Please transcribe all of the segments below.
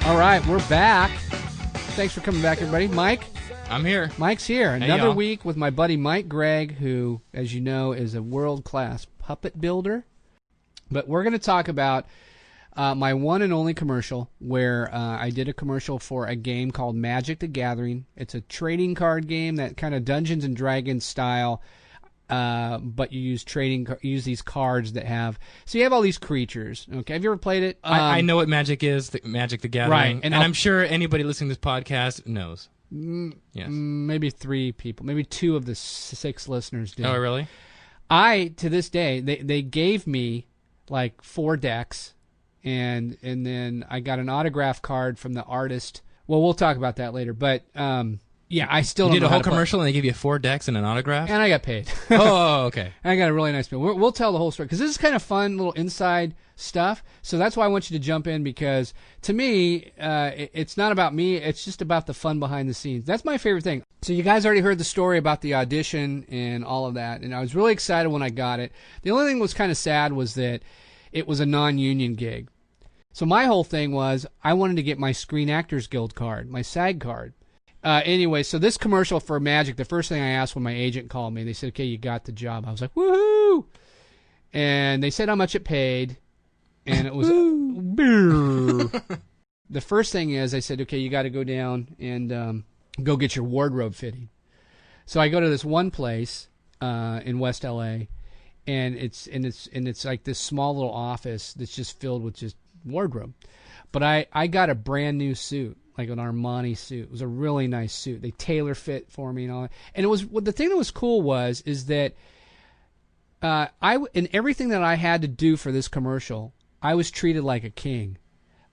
All right, we're back. Thanks for coming back, everybody. Mike? I'm here. Mike's here. Hey, Another y'all. week with my buddy Mike Gregg, who, as you know, is a world-class puppet builder. But we're going to talk about my one and only commercial where I did a commercial for a game called Magic the Gathering. It's a trading card game, that kind of Dungeons and Dragons style, but you use these cards that have... So you have all these creatures. Okay, have you ever played it? I know what Magic is, Magic the Gathering. Right, and I'm sure anybody listening to this podcast knows. Yes. Maybe 3 people. Maybe 2 of the 6 listeners do. Oh, really? To this day, they gave me like 4 decks, and then I got an autograph card from the artist. Well, we'll talk about that later. But yeah, I still You don't did know a how whole to play. commercial and they gave you 4 decks and an autograph? And I got paid. Oh, okay. I got a really nice bill. We'll tell the whole story because this is kind of fun, little inside stuff. So that's why I want you to jump in, because to me, it's not about me. It's just about the fun behind the scenes. That's my favorite thing. So you guys already heard the story about the audition and all of that, and I was really excited when I got it. The only thing that was kind of sad was that it was a non-union gig. So my whole thing was I wanted to get my Screen Actors Guild card, my SAG card. Anyway, so this commercial for Magic, the first thing I asked when my agent called me, they said, okay, you got the job. I was like, woohoo! And they said how much it paid, and it was... The first thing is, I said, okay, you got to go down and go get your wardrobe fitting. So I go to this one place in West LA, and it's like this small little office that's just filled with just wardrobe. But I got a brand new suit, like an Armani suit. It was a really nice suit. They tailor fit for me and all that. And it was, the thing that was cool is that in everything that I had to do for this commercial, I was treated like a king.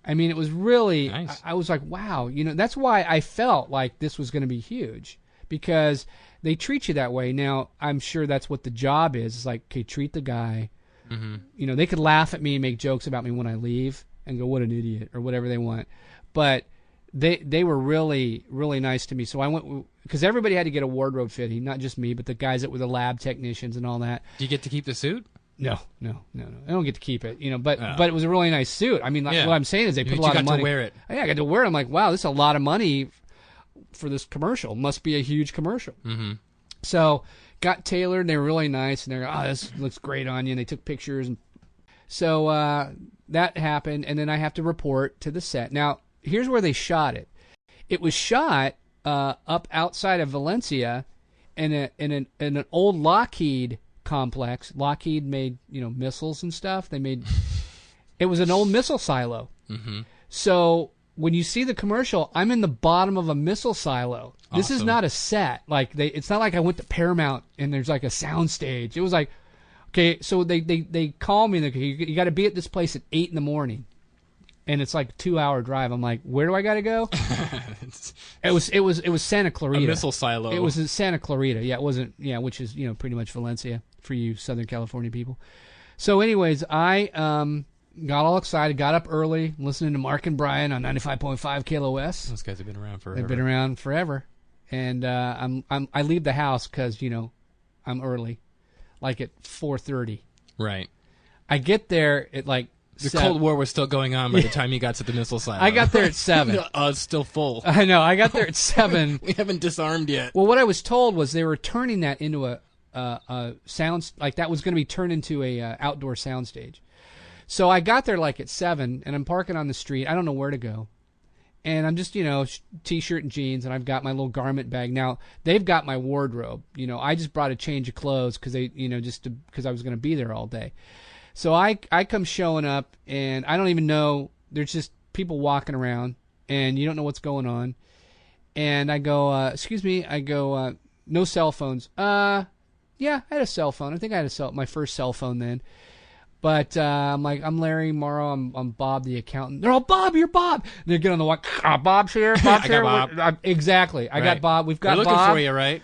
I mean, it was really, nice. I was like, wow, that's why I felt like this was going to be huge, because they treat you that way. Now, I'm sure that's what the job is. It's like, okay, treat the guy. Mm-hmm. They could laugh at me and make jokes about me when I leave and go, what an idiot, or whatever they want. But they were really, really nice to me. So I went, because everybody had to get a wardrobe fitting, not just me, but the guys that were the lab technicians and all that. Do you get to keep the suit? No. I don't get to keep it, but it was a really nice suit. I mean, what I'm saying is they put a lot of money. You got to wear it. Yeah, I got to wear it. I'm like, wow, this is a lot of money for this commercial. Must be a huge commercial. Mm-hmm. So got tailored. They were really nice, and they're this looks great on you. And they took pictures, and so that happened. And then I have to report to the set. Now, here's where they shot it. It was shot up outside of Valencia, in an old Lockheed complex. Lockheed made missiles and stuff. It was an old missile silo. Mm-hmm. So when you see the commercial, I'm in the bottom of a missile silo. Awesome. This is not a set. Like it's not like I went to Paramount and there's like a sound stage. It was like, okay, so they call me and you got to be at this place at 8 a.m. And it's like a 2-hour drive. I'm like, where do I got to go? It was Santa Clarita. A missile silo. It was in Santa Clarita. Yeah, it wasn't. Yeah, which is pretty much Valencia for you Southern California people. So, anyways, I got all excited, got up early, listening to Mark and Brian on 95.5 KLOS. Those guys have been around forever. They've been around forever, and I leave the house because I'm early, like at 4:30. Right. I get there at like. The Cold War was still going on by the time you got to the missile silo. I got there at 7. It's still full. I know. I got there at 7. We haven't disarmed yet. Well, what I was told was they were turning that into a sound, like that was going to be turned into a outdoor sound stage. So I got there like at 7, and I'm parking on the street. I don't know where to go. And I'm just, T-shirt and jeans, and I've got my little garment bag. Now, they've got my wardrobe. I just brought a change of clothes because because I was going to be there all day. So I come showing up, and I don't even know. There's just people walking around, and you don't know what's going on. And I go, excuse me. I go, no cell phones. Yeah, I had a cell phone. I think I had my first cell phone then. But I'm like, I'm Larry Morrow. I'm Bob, the accountant. They're all, Bob, you're Bob. And they get on the walk. Bob's here. Bob's here. Bob. Exactly. I got Bob. We've got They're Bob. looking for you, right?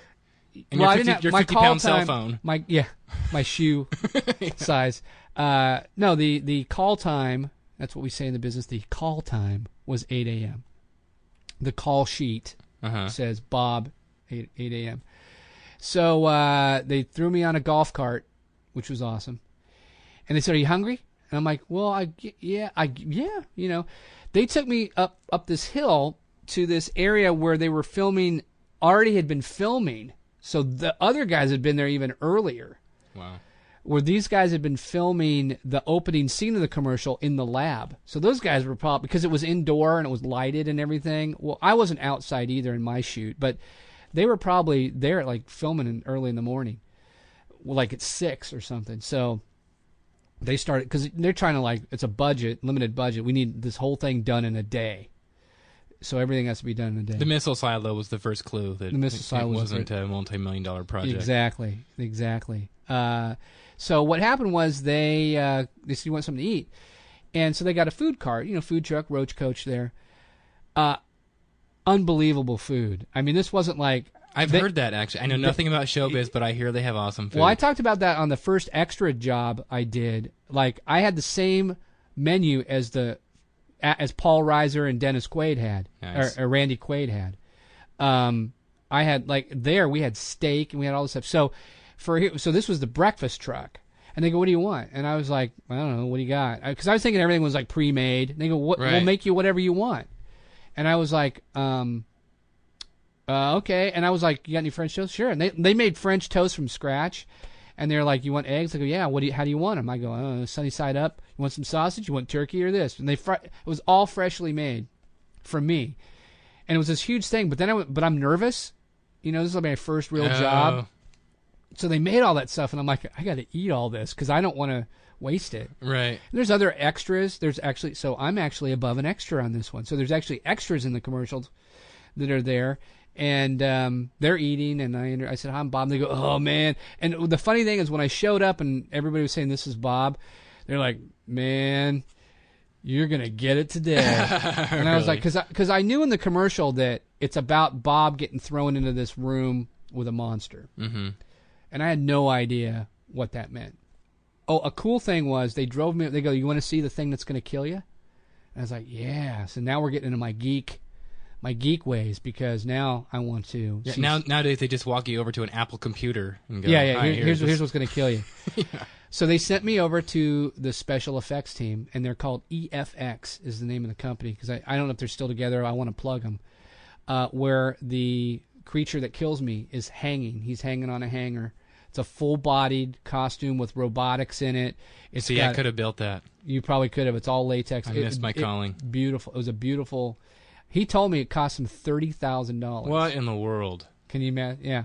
And well, your 50-pound cell phone. My shoe size. No, the call time, that's what we say in the business, the call time was 8 a.m. The call sheet says Bob, 8 a.m. So they threw me on a golf cart, which was awesome. And they said, are you hungry? And I'm like, well, yeah. You know, they took me up this hill to this area where they were filming, already had been filming. So the other guys had been there even earlier. Wow. Where these guys had been filming the opening scene of the commercial in the lab. So those guys were probably, because it was indoor and it was lighted and everything. Well, I wasn't outside either in my shoot, but they were probably there like filming early in the morning, like at 6 or something. So they started, because they're trying to, like, it's a budget, limited budget. We need this whole thing done in a day. So everything has to be done in a day. The missile silo was the first clue that the missile silo wasn't a multi-million-dollar project. Exactly. So what happened was they said you want something to eat, and so they got a food cart, food truck, Roach Coach there. Unbelievable food. I mean, this wasn't like I've heard that, actually. I know nothing about showbiz, but I hear they have awesome food. Well, I talked about that on the first extra job I did. Like, I had the same menu as Paul Reiser and Dennis Quaid had, nice. or Randy Quaid had. I had, like, there we had steak and we had all this stuff. So this was the breakfast truck, and they go, "What do you want?" And I was like, "I don't know. What do you got?" Because I was thinking everything was like pre-made. And they go, "What? Right. We'll make you whatever you want." And I was like, okay. And I was like, "You got any French toast?" Sure. And they made French toast from scratch. And they're like, "You want eggs?" I go, "Yeah." How do you want them? I go, "Sunny side up. You want some sausage? You want turkey or this?" And it was all freshly made from me. And it was this huge thing. But then but I'm nervous. This is like my first real job. So they made all that stuff, and I'm like, I got to eat all this because I don't want to waste it. Right. And there's other extras. So I'm actually above an extra on this one. So there's actually extras in the commercials that are there. And they're eating, and I said, "Hi, I'm Bob." And they go, "Oh, man." And the funny thing is, when I showed up and everybody was saying, "This is Bob," they're like, "Man, you're going to get it today." And I was like, because I knew in the commercial that it's about Bob getting thrown into this room with a monster. Mm-hmm. And I had no idea what that meant. Oh, a cool thing was they drove me. They go, "You want to see the thing that's going to kill you?" And I was like, "Yeah." So now we're getting into my geek ways, because now I want to. Yeah, nowadays they just walk you over to an Apple computer and go, Yeah. Here's what's going to kill you. Yeah. So they sent me over to the special effects team, and they're called EFX is the name of the company, because I don't know if they're still together. I want to plug them. Where the creature that kills me is hanging. He's hanging on a hanger. It's a full-bodied costume with robotics in it. I could have built that. You probably could have. It's all latex. I missed my calling. Beautiful. It was a beautiful. He told me it cost him $30,000. What in the world? Can you imagine? Yeah.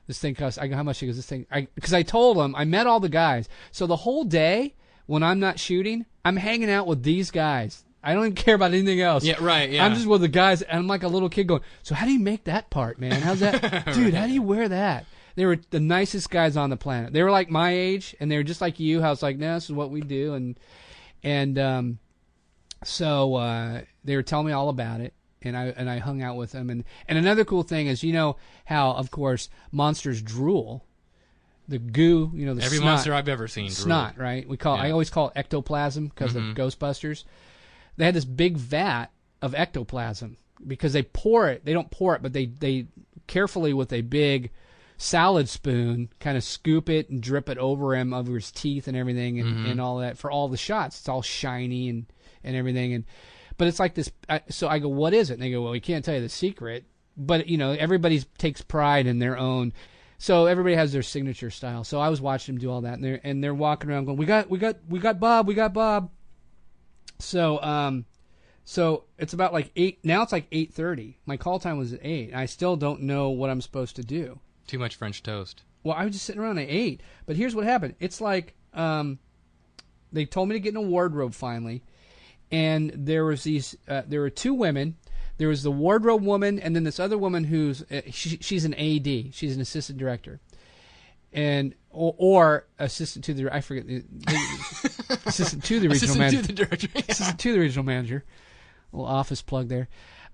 This thing costs. I go, "How much?" He goes, "This thing." Because I told him, I met all the guys. So the whole day when I'm not shooting, I'm hanging out with these guys. I don't even care about anything else. Yeah, right. Yeah. I'm just with the guys, and I'm like a little kid going, "So how do you make that part, man? How's that, dude? Right. How do you wear that?" They were the nicest guys on the planet. They were like my age, and they were just like you. I was like, "No, this is what we do," so they were telling me all about it. And I hung out with them. And another cool thing is, how, of course, monsters drool. The goo, the Every snot, monster I've ever seen snot, drooled. right? I always call it ectoplasm because of Ghostbusters. They had this big vat of ectoplasm because they pour it. They don't pour it, but they carefully with a big salad spoon kind of scoop it and drip it over his teeth and everything and all that for all the shots. It's all shiny and everything. But it's like this. So I go, "What is it?" And they go, "Well, we can't tell you the secret." But everybody takes pride in their own. So everybody has their signature style. So I was watching them do all that, and they're walking around going, "We got Bob." So it's about like 8. Now it's like 8:30. My call time was at 8. And I still don't know what I'm supposed to do. Too much French toast. Well, I was just sitting around at 8. But here's what happened. It's like they told me to get in a wardrobe finally. And there was there were 2 women. There was the wardrobe woman, and then this other woman who's she's an AD. She's an assistant director, or assistant to the assistant to the regional manager. Assistant to the director. Yeah. Assistant to the regional manager. A little office plug there,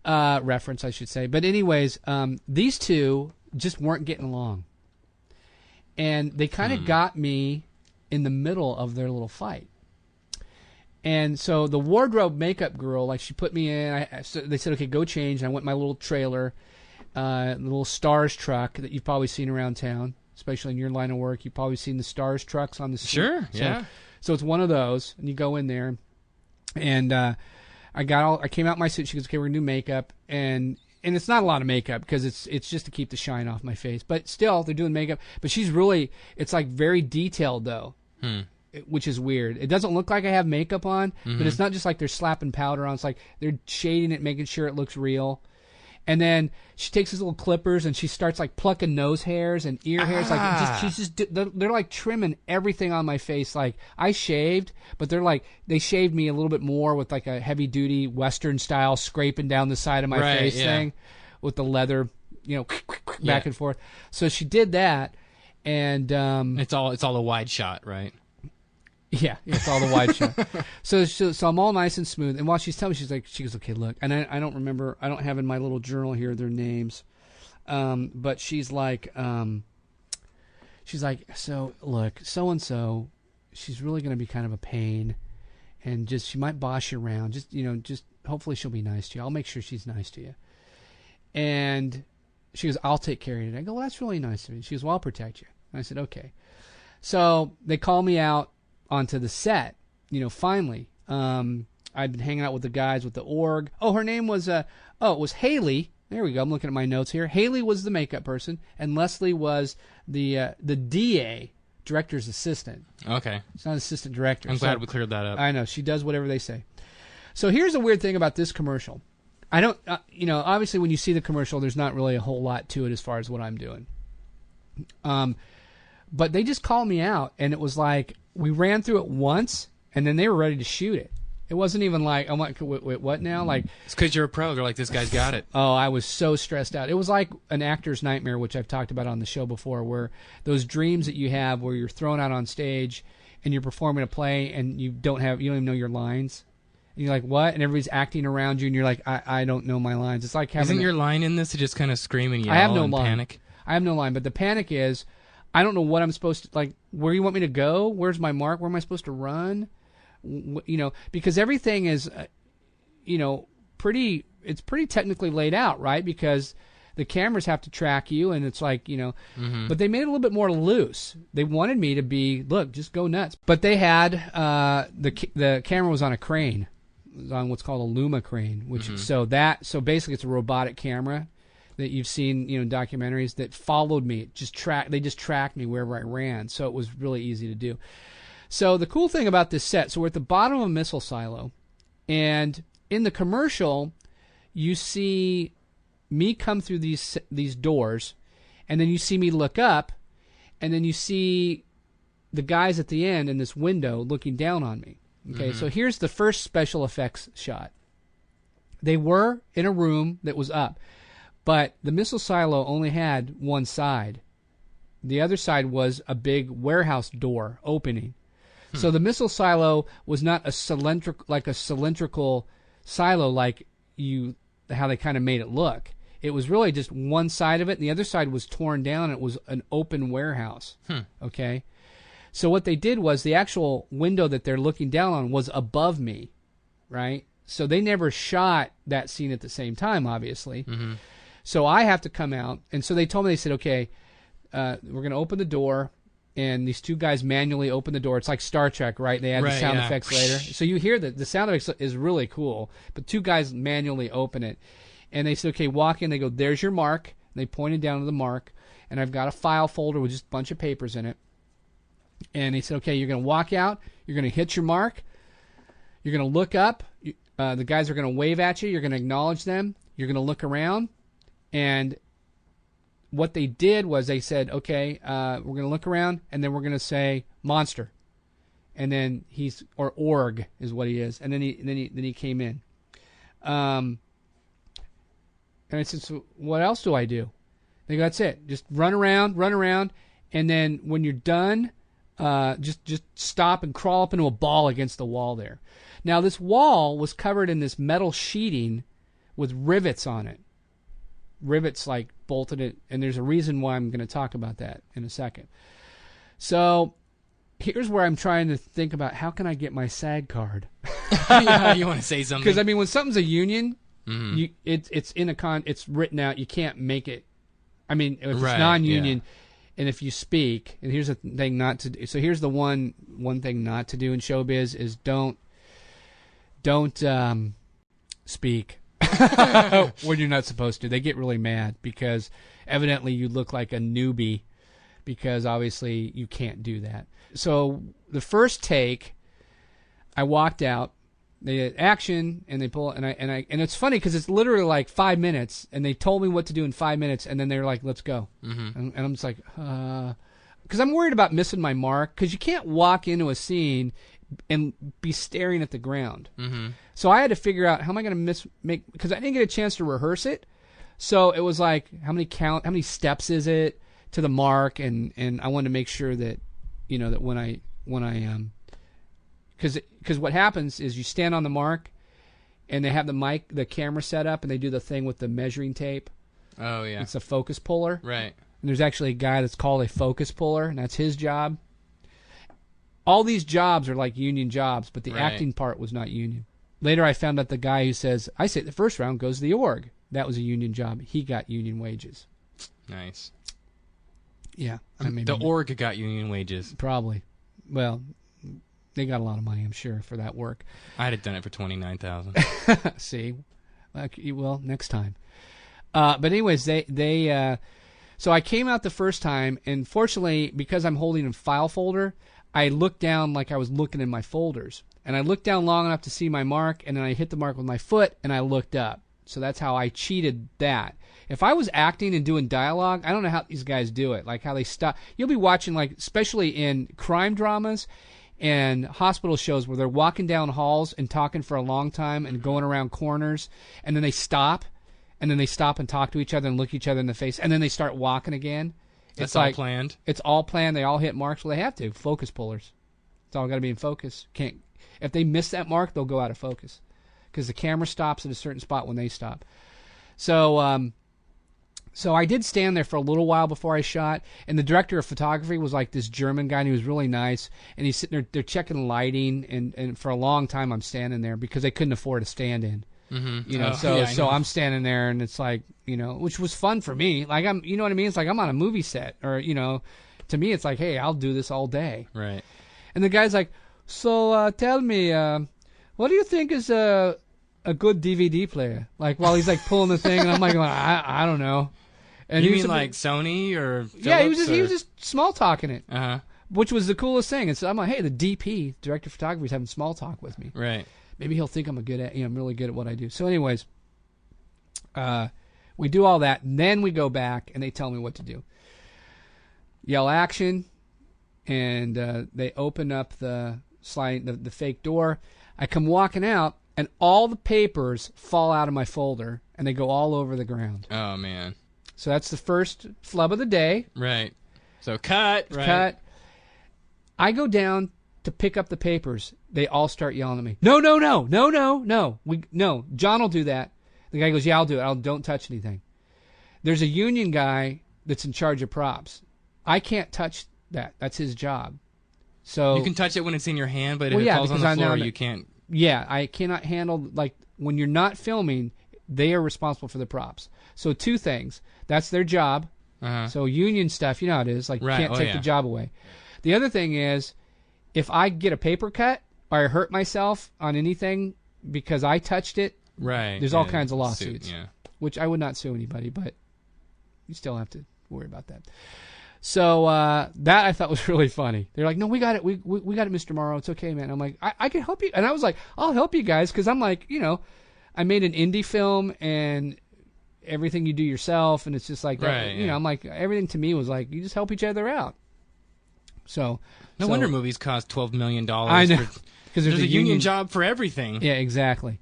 reference I should say. But anyways, these 2 just weren't getting along, and they kind of got me in the middle of their little fight. And so the wardrobe makeup girl, like, she put me in. So they said, "Okay, go change." And I went in my little trailer, the little Stars truck that you've probably seen around town, especially in your line of work. You've probably seen the Stars trucks on the street. Sure, yeah. So it's one of those, and you go in there, and I came out my suit. She goes, okay, we're gonna do makeup, and it's not a lot of makeup because it's just to keep the shine off my face. But still, they're doing makeup. But she's really, it's like very detailed though, which is weird. It doesn't look like I have makeup on, but it's not just like they're slapping powder on. It's like they're shading it, making sure it looks real. And then she takes these little clippers and she starts like plucking nose hairs and ear hairs. They're like trimming everything on my face. Like I shaved, but they shaved me a little bit more with like a heavy duty Western style scraping down the side of my face thing with the leather, back and forth. So she did that, and it's all a wide shot, right? Yeah, it's all the wide shot. So I'm all nice and smooth. And while she's telling me, she goes, okay, look. And I don't remember, I don't have in my little journal here their names. But she's like, so look, so-and-so, she's really going to be kind of a pain. And she might boss you around. Just hopefully she'll be nice to you. I'll make sure she's nice to you. And she goes, I'll take care of it. I go, well, that's really nice of you. She goes, well, I'll protect you. And I said, okay. So they call me out onto the set, finally. I've been hanging out with the guys with the org. Oh, her name was, it was Haley. There we go. I'm looking at my notes here. Haley was the makeup person, and Leslie was the DA, director's assistant. Okay. It's not assistant director. I'm glad we cleared that up. I know. She does whatever they say. So here's the weird thing about this commercial. I don't, obviously when you see the commercial, there's not really a whole lot to it as far as what I'm doing. But they just called me out, and it was like, we ran through it once, and then they were ready to shoot it. It wasn't even like, I'm like, wait, what now? Like, it's because you're a pro. They're like, this guy's got it. Oh, I was so stressed out. It was like an actor's nightmare, which I've talked about on the show before, where those dreams that you have where you're thrown out on stage and you're performing a play and you don't even know your lines. And you're like, what? And everybody's acting around you, and you're like, I don't know my lines. It's like having... Isn't your line in this to just kind of scream and yell I have no and line. panic? I have no line, but the panic is, I don't know what I'm supposed to, like, where you want me to go? Where's my mark? Where am I supposed to run? Because everything is, it's pretty technically laid out, right? Because the cameras have to track you, and it's like, but they made it a little bit more loose. They wanted me to be, look, just go nuts. But they had, the camera was on a crane. It was on what's called a Luma crane, which, so basically it's a robotic camera that you've seen, documentaries that followed me. They just tracked me wherever I ran. So it was really easy to do. So the cool thing about this set, so we're at the bottom of a missile silo, and in the commercial, you see me come through these doors, and then you see me look up, and then you see the guys at the end in this window looking down on me. Okay, so here's the first special effects shot. They were in a room that was up, but the missile silo only had one side. The other side was a big warehouse door opening. So the missile silo was not a cylindrical silo like how they kind of made it look. It was really just one side of it, and the other side was torn down. And it was an open warehouse. Okay, so what they did was the actual window that they're looking down on was above me, right? So they never shot that scene at the same time, obviously. So I have to come out, and so they told me, they said, okay, we're going to open the door. And these two guys manually open the door. It's like Star Trek, right? They add the sound effects later. So you hear that the sound effects is really cool. But two guys manually open it. And they said, okay, walk in. They go, there's your mark. And they pointed down to the mark. And I've got a file folder with just a bunch of papers in it. And they said, okay, you're going to walk out. You're going to hit your mark. You're going to look up. The guys are going to wave at you. You're going to acknowledge them. You're going to look around. And what they did was they said, okay, we're going to look around, and then we're going to say monster, and then or org is what he is, and then he came in, and I said, so what else do I do? They go, that's it, just run around, and then when you're done, just stop and crawl up into a ball against the wall there. Now this wall was covered in this metal sheeting with rivets on it. Rivets like bolted it, and there's a reason why I'm going to talk about that in a second. So here's where I'm trying to think about how can I get my SAG card. You want to say something? Because when something's a union, it's in it's written out. You can't make it. If it's non-union, And if you speak, and here's the thing not to do. So here's the one thing not to do in showbiz is don't speak when you're not supposed to. They get really mad because evidently you look like a newbie because obviously you can't do that. So the first take, I walked out. They did action, and they pull, and it's funny because it's literally like 5 minutes, and they told me what to do in 5 minutes, and then they're like, "Let's go," and I'm just like, because I'm worried about missing my mark, because you can't walk into a scene and be staring at the ground. So I had to figure out how am I going to make because I didn't get a chance to rehearse it. So it was like how many steps is it to the mark, and I wanted to make sure that that when I because what happens is you stand on the mark, and they have the camera set up, and they do the thing with the measuring tape. Oh yeah, it's a focus puller. Right. And there's actually a guy that's called a focus puller, and that's his job. All these jobs are like union jobs, but the acting part was not union. Later, I found out the guy who says, "I say the first round goes to the org." That was a union job. He got union wages. Nice. Yeah, the org got union wages. Probably. Well, they got a lot of money, I'm sure, for that work. I'd have done it for $29,000. See, well, next time. But anyways, so I came out the first time, and fortunately, because I'm holding a file folder, I looked down like I was looking in my folders, and I looked down long enough to see my mark, and then I hit the mark with my foot, and I looked up. So that's how I cheated that. If I was acting and doing dialogue, I don't know how these guys do it, like how they stop. You'll be watching, like, especially in crime dramas and hospital shows where they're walking down halls and talking for a long time and going around corners, and then they stop, and talk to each other and look each other in the face, and then they start walking again. That's all planned? It's all planned. They all hit marks. Well, they have to. Focus pullers. It's all got to be in focus. If they miss that mark, they'll go out of focus because the camera stops at a certain spot when they stop. So so I did stand there for a little while before I shot, and the director of photography was like this German guy, and he was really nice, and he's sitting there, they're checking lighting, and for a long time I'm standing there because they couldn't afford a stand-in. So I'm standing there, and it's like, which was fun for me. Like I'm, you know what I mean? It's like I'm on a movie set, or to me it's like, hey, I'll do this all day. Right. And the guy's like, so tell me, what do you think is a good DVD player? Like while he's like pulling the thing, and I'm like, I don't know. And you mean like Sony or Philips? Yeah, he was just small talking it. Uh-huh. Which was the coolest thing. And so I'm like, hey, the DP, director of photography, is having small talk with me. Right. Maybe he'll think I'm I'm really good at what I do. So anyways, we do all that, and then we go back, and they tell me what to do. Yell action, and they open up the fake door. I come walking out, and all the papers fall out of my folder, and they go all over the ground. Oh, man. So that's the first flub of the day. Right. So cut. Right. Cut. I go down to pick up the papers. They all start yelling at me. No. John will do that. The guy goes, yeah, I'll do it. Don't touch anything. There's a union guy that's in charge of props. I can't touch that. That's his job. So you can touch it when it's in your hand, but if it falls on the floor, you can't. Yeah, I cannot handle, like, when you're not filming, they are responsible for the props. So two things. That's their job. Uh-huh. So union stuff, you know how it is. Like, you can't take the job away. The other thing is, if I get a paper cut or I hurt myself on anything because I touched it, there's all kinds of lawsuits. Which I would not sue anybody, but you still have to worry about that. So that I thought was really funny. They're like, no, we got it. We got it, Mr. Morrow. It's okay, man. I'm like, I can help you. And I was like, I'll help you guys because I'm like, I made an indie film and everything you do yourself, and it's just like that. I'm like, everything to me was like, you just help each other out. So no wonder movies cost $12 million. I know, because there's a union job for everything. Yeah, exactly.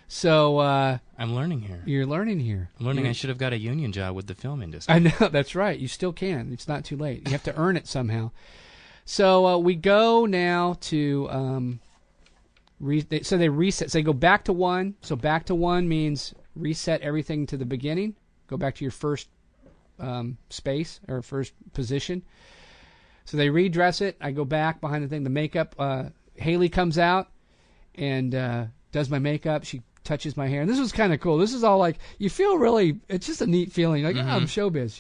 So I'm learning here. You're learning here. I'm learning I should have got a union job with the film industry. I know, that's right. You still can. It's not too late. You have to earn it somehow. So we go now to they reset. So they go back to 1. So back to 1 means reset everything to the beginning. Go back to your first space or first position. So they redress it. I go back behind the thing. The makeup. Haley comes out and does my makeup. She touches my hair. And this was kind of cool. This is all like, you feel really, it's just a neat feeling. Like, I'm showbiz,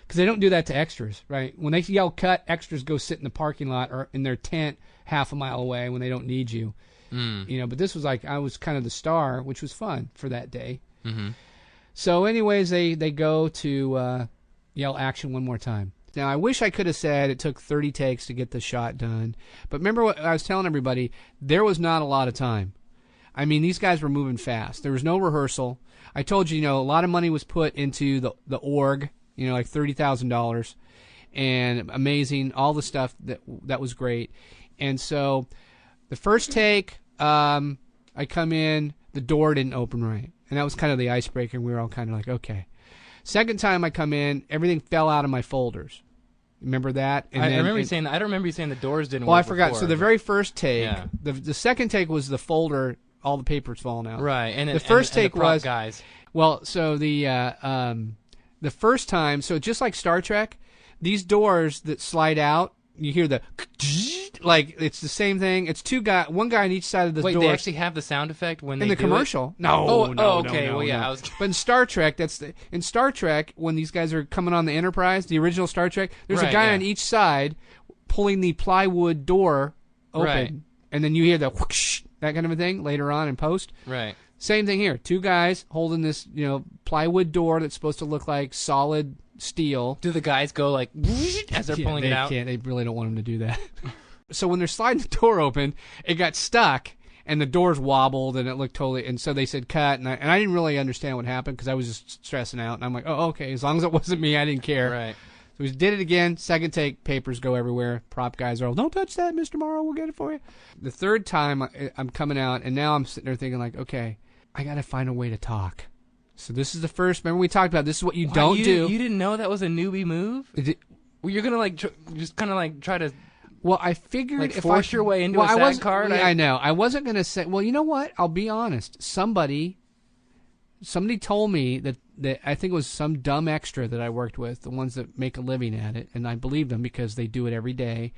because they don't do that to extras, right? When they yell cut, extras go sit in the parking lot or in their tent half a mile away when they don't need you. You know, but this was like I was kind of the star, which was fun for that day. Mm-hmm. So anyways, they go to yell action one more time. Now, I wish I could have said it took 30 takes to get the shot done. But remember what I was telling everybody? There was not a lot of time. I mean, these guys were moving fast. There was no rehearsal. I told you, a lot of money was put into the org, like $30,000. And amazing, all the stuff that was great. And so the first take, I come in, the door didn't open right. And that was kind of the icebreaker, and we were all kind of like, okay. Second time I come in, everything fell out of my folders. Remember that? And I remember you saying that. I don't remember you saying the doors didn't work. Well, I forgot. Before, so the very first take, the second take was the folder, all the papers falling out. Right. And the first take the prop was guys. Well, so the first time, so just like Star Trek, these doors that slide out, you hear the like it's the same thing. It's one guy on each side of the door. Wait, they actually have the sound effect when they in the do commercial? It? No. Okay. No, well, yeah. no. But in Star Trek, in Star Trek when these guys are coming on the Enterprise, the original Star Trek, there's a guy on each side pulling the plywood door open, and then you hear the whoosh, that kind of a thing later on in post. Right. Same thing here. Two guys holding this, plywood door that's supposed to look like solid steel. Do the guys go like as they're pulling it out? They really don't want them to do that. So when they're sliding the door open, it got stuck and the doors wobbled and it looked totally. And so they said cut, and I didn't really understand what happened because I was just stressing out. And I'm like, oh, okay, as long as it wasn't me, I didn't care. Right. So we did it again. Second take, papers go everywhere. Prop guys are all, don't touch that, Mr. Morrow. We'll get it for you. The third time I'm coming out, and now I'm sitting there thinking like, okay, I got to find a way to talk. So this is the first. Remember we talked about this is what you don't do. You didn't know that was a newbie move? Well, you're gonna just kind of like try to. Well, I figured if force your way into a SAG card. I know. I wasn't gonna say. Well, you know what? I'll be honest. Somebody told me that I think it was some dumb extra that I worked with, the ones that make a living at it, and I believed them because they do it every day.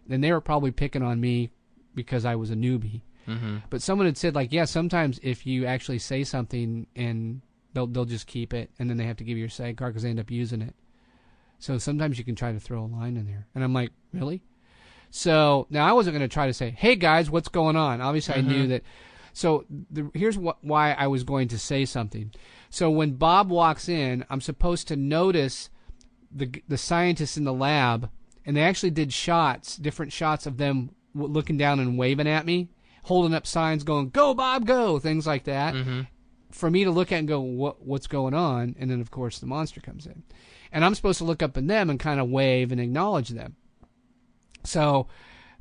And they were probably picking on me because I was a newbie. Mm-hmm. But someone had said like, yeah, sometimes if you actually say something and they'll just keep it, and then they have to give you your SAG card because they end up using it. So sometimes you can try to throw a line in there. And I'm like, really? So now I wasn't going to try to say, hey, guys, what's going on? Obviously, I knew that. So here's why I was going to say something. So when Bob walks in, I'm supposed to notice the scientists in the lab, and they actually did different shots of them looking down and waving at me, holding up signs going, go, Bob, go, things like that. Mm-hmm. For me to look at and go, what's going on? And then, of course, the monster comes in. And I'm supposed to look up at them and kind of wave and acknowledge them. So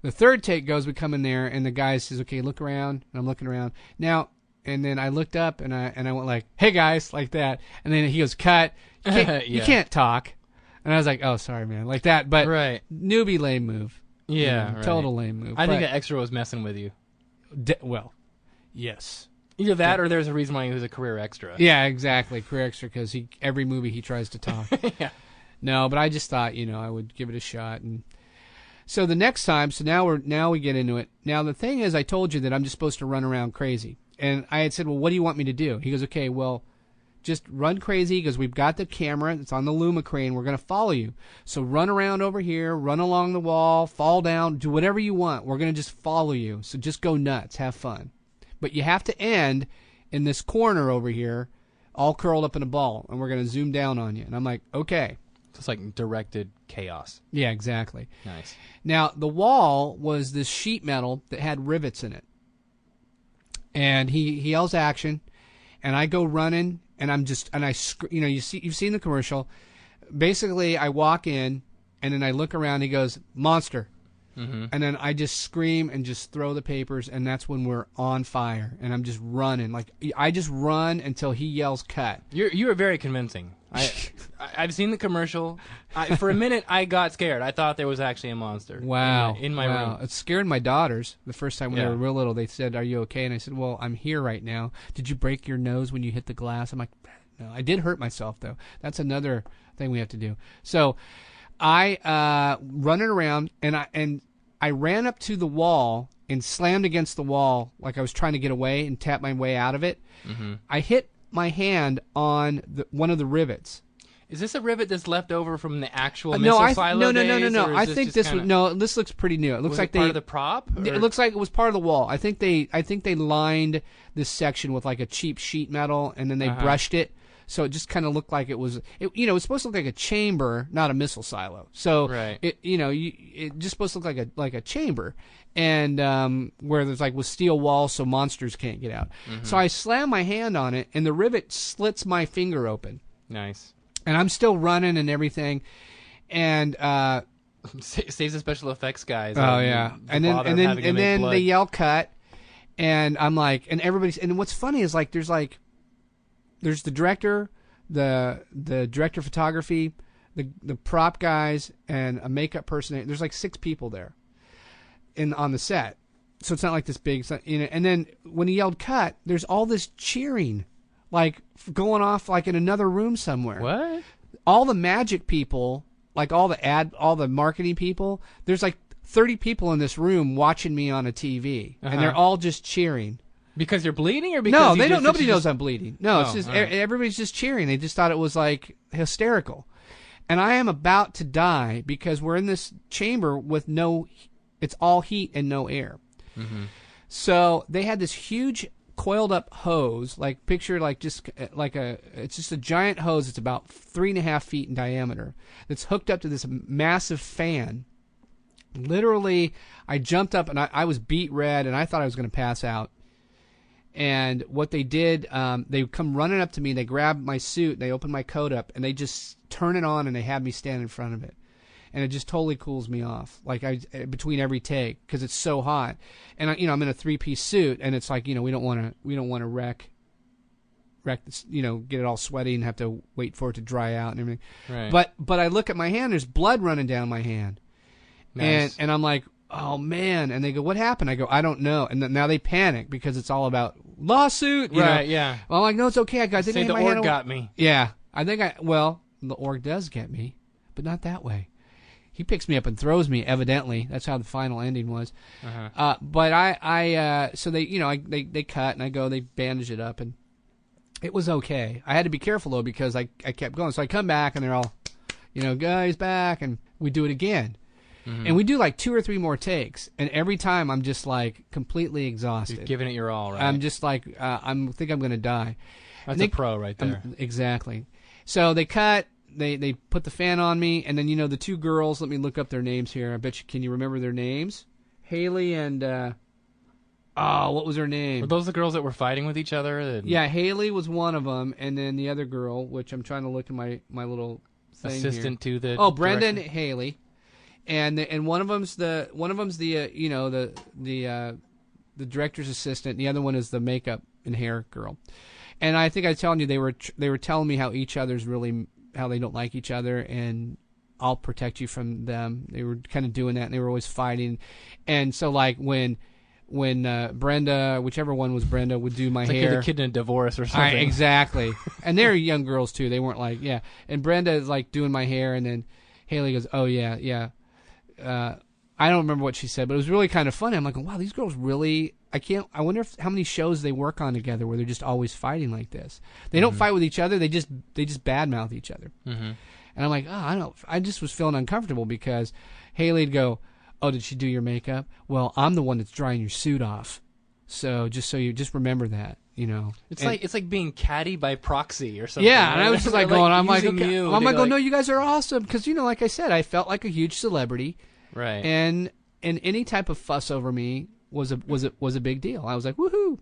the third take goes, we come in there, and the guy says, okay, look around. And I'm looking around. Now, and then I looked up, and I went like, hey, guys, like that. And then he goes, cut. You can't talk. And I was like, oh, sorry, man, like that. But newbie lame move. Yeah, total lame move. I think that extra was messing with you. Well, yes. Either that or there's a reason why he was a career extra. Yeah, exactly. Career extra because every movie he tries to talk. Yeah. No, but I just thought, I would give it a shot. And so the next time, now we get into it. Now the thing is, I told you that I'm just supposed to run around crazy. And I had said, well, what do you want me to do? He goes, okay, well, just run crazy because we've got the camera. It's on the Luma crane. We're going to follow you. So run around over here, run along the wall, fall down, do whatever you want. We're going to just follow you. So just go nuts. Have fun. But you have to end in this corner over here, all curled up in a ball, and we're going to zoom down on you. And I'm like, okay. So it's like directed chaos. Yeah, exactly. Nice. Now, the wall was this sheet metal that had rivets in it. And he yells action, and I go running, and you've seen the commercial. Basically, I walk in, and then I look around, he goes, monster. Mm-hmm. And then I just scream and just throw the papers, and that's when we're on fire. And I'm just running. Like, I just run until he yells cut. You are very convincing. I've seen the commercial. For a minute, I got scared. I thought there was actually a monster. Wow. In my room. It scared my daughters the first time when they were real little. They said, are you okay? And I said, well, I'm here right now. Did you break your nose when you hit the glass? I'm like, no. I did hurt myself, though. That's another thing we have to do. So I running around, and I ran up to the wall and slammed against the wall like I was trying to get away and tap my way out of it. Mm-hmm. I hit my hand on one of the rivets. Is this a rivet that's left over from the actual missile silo days, no. or I is think this no. This looks pretty new. It looks like part of the prop. Or? It looks like it was part of the wall. I think they lined this section with like a cheap sheet metal, and then they brushed it, so it just kind of looked like it was. It's supposed to look like a chamber, not a missile silo. So it just supposed to look like a chamber, and where there's like with steel walls, so monsters can't get out. So I slam my hand on it, and the rivet slits my finger open. Nice. And I'm still running and everything, and saves the special effects guys. Oh yeah, and then they yell cut, and I'm like, and everybody's, and what's funny is like there's the director, the director of photography, the prop guys, and a makeup person. There's like 6 people there, on the set, so it's not like this big, And then when he yelled cut, there's all this cheering. Like going off like in another room somewhere. What? All the magic people, like all the marketing people, there's like 30 people in this room watching me on a TV, and they're all just cheering. Because you're bleeding, or because no, they don't. Nobody knows I'm bleeding. No, it's just everybody's just cheering. They just thought it was like hysterical, and I am about to die because we're in this chamber with it's all heat and no air. So they had this huge coiled up hose, like picture like just like it's just a giant hose. It's about 3.5 feet in diameter. That's hooked up to this massive fan. Literally, I jumped up and I was beat red, and I thought I was going to pass out. And what they did, they come running up to me. They grab my suit, they open my coat up, and they just turn it on, and they have me stand in front of it. And it just totally cools me off, like between every take, because it's so hot. And I'm in a 3-piece suit, and it's like we don't want to wreck this, get it all sweaty and have to wait for it to dry out and everything. Right. But I look at my hand, there's blood running down my hand. Nice. And I'm like, oh man. And they go, what happened? I go, I don't know. And now they panic because it's all about lawsuit. Right. Yeah. Well, I'm like, no, it's okay. I think Say I the my hand org got me. Yeah. I think the org does get me, but not that way. He picks me up and throws me. Evidently, that's how the final ending was. But so they, they cut, and I go, they bandage it up, and it was okay. I had to be careful though because I kept going. So I come back, and they're all, guys back, and we do it again, and we do like 2 or 3 more takes, and every time I'm just like completely exhausted. You're giving it your all, right? I'm just like I think I'm gonna die. That's a pro right there. Exactly. So they cut. They put the fan on me, and then the 2 girls. Let me look up their names here. I bet you. Can you remember their names? Haley and what was her name? Were those the girls that were fighting with each other? Yeah, Haley was one of them, and then the other girl, which I'm trying to look at my little thing assistant here. to the Brenda and director. Haley, and one of them's the director's assistant. And the other one is the makeup and hair girl. And I think I was telling you they were telling me how they don't like each other, and I'll protect you from them. They were kind of doing that, and they were always fighting. And so like when Brenda, whichever one was Brenda, would do my it's hair. Like you're the kid in a divorce or something. Exactly. And they're young girls too. They weren't like, yeah. And Brenda is like doing my hair, and then Haley goes, oh yeah. I don't remember what she said, but it was really kind of funny. I'm like, wow, these girls really. I wonder how many shows they work on together where they're just always fighting like this. They don't fight with each other. They just badmouth each other. And I'm like, I just was feeling uncomfortable because Haley'd go, oh, did she do your makeup? Well, I'm the one that's drying your suit off. So just remember that, It's like being catty by proxy or something. Yeah, and I was just like going, I'm like, okay. I'm like, like, no, you guys are awesome because like I said, I felt like a huge celebrity. Right. And any type of fuss over me was a big deal. I was like, woohoo!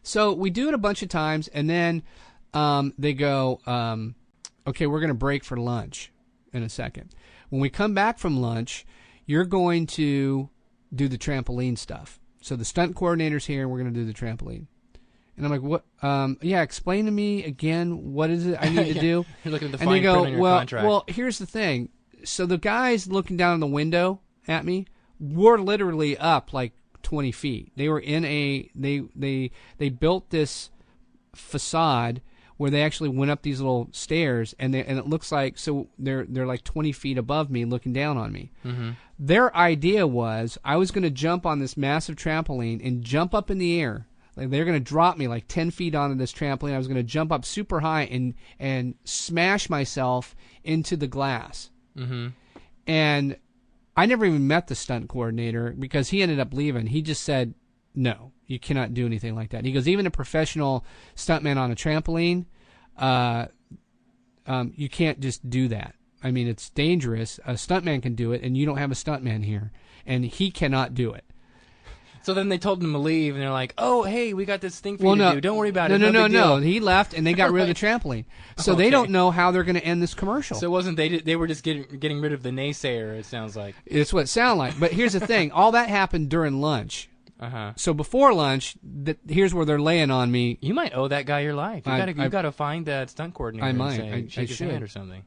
So we do it a bunch of times, and then they go, okay, we're going to break for lunch in a second. When we come back from lunch, you're going to do the trampoline stuff. So the stunt coordinator's here, and we're going to do the trampoline. And I'm like, what? Yeah, explain to me again. What is it I need to do? You're looking at the and fine they go, print on your contract. Well, here's the thing. So the guys looking down the window at me were literally up like 20 feet. They were in they built this facade where they actually went up these little stairs, and it looks like, so they're like 20 feet above me looking down on me. Their idea was I was going to jump on this massive trampoline and jump up in the air Like they're going to drop me like 10 feet onto this trampoline. I was going to jump up super high and smash myself into the glass. Mm-hmm. And I never even met the stunt coordinator because he ended up leaving. He just said, no, you cannot do anything like that. He goes, even a professional stuntman on a trampoline, you can't just do that. I mean, it's dangerous. A stuntman can do it, and you don't have a stuntman here. And he cannot do it. So then they told him to leave, and they're like, "Oh, hey, we got this thing for you to do. Don't worry about it." No. He left, and they got rid of the trampoline. So they don't know how they're going to end this commercial. So it wasn't they were just getting rid of the naysayer. It sounds like it's what it sounded like. But here's the thing: all that happened during lunch. So before lunch, here's where they're laying on me. You might owe that guy your life. You got to find that stunt coordinator. I might. And say, shake his hand or something.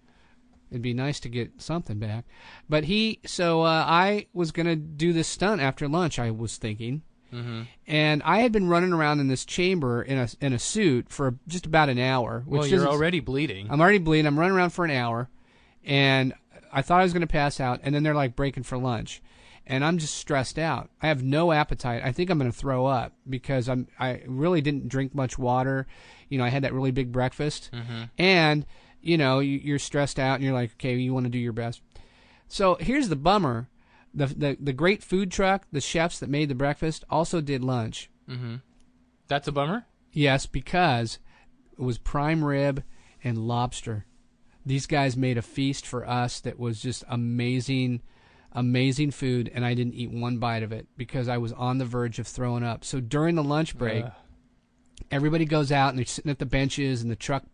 It'd be nice to get something back. But I was going to do this stunt after lunch, I was thinking. Mm-hmm. And I had been running around in this chamber in a suit for just about an hour. Well, you're already bleeding. I'm already bleeding. I'm running around for an hour. And I thought I was going to pass out. And then they're like breaking for lunch. And I'm just stressed out. I have no appetite. I think I'm going to throw up because I really didn't drink much water. I had that really big breakfast. Mm-hmm. And... you're stressed out, and you're like, okay, you want to do your best. So here's the bummer: the great food truck, the chefs that made the breakfast, also did lunch. Mm-hmm. That's a bummer. Yes, because it was prime rib and lobster. These guys made a feast for us that was just amazing, amazing food, and I didn't eat one bite of it because I was on the verge of throwing up. So during the lunch break, everybody goes out and they're sitting at the benches, and the truck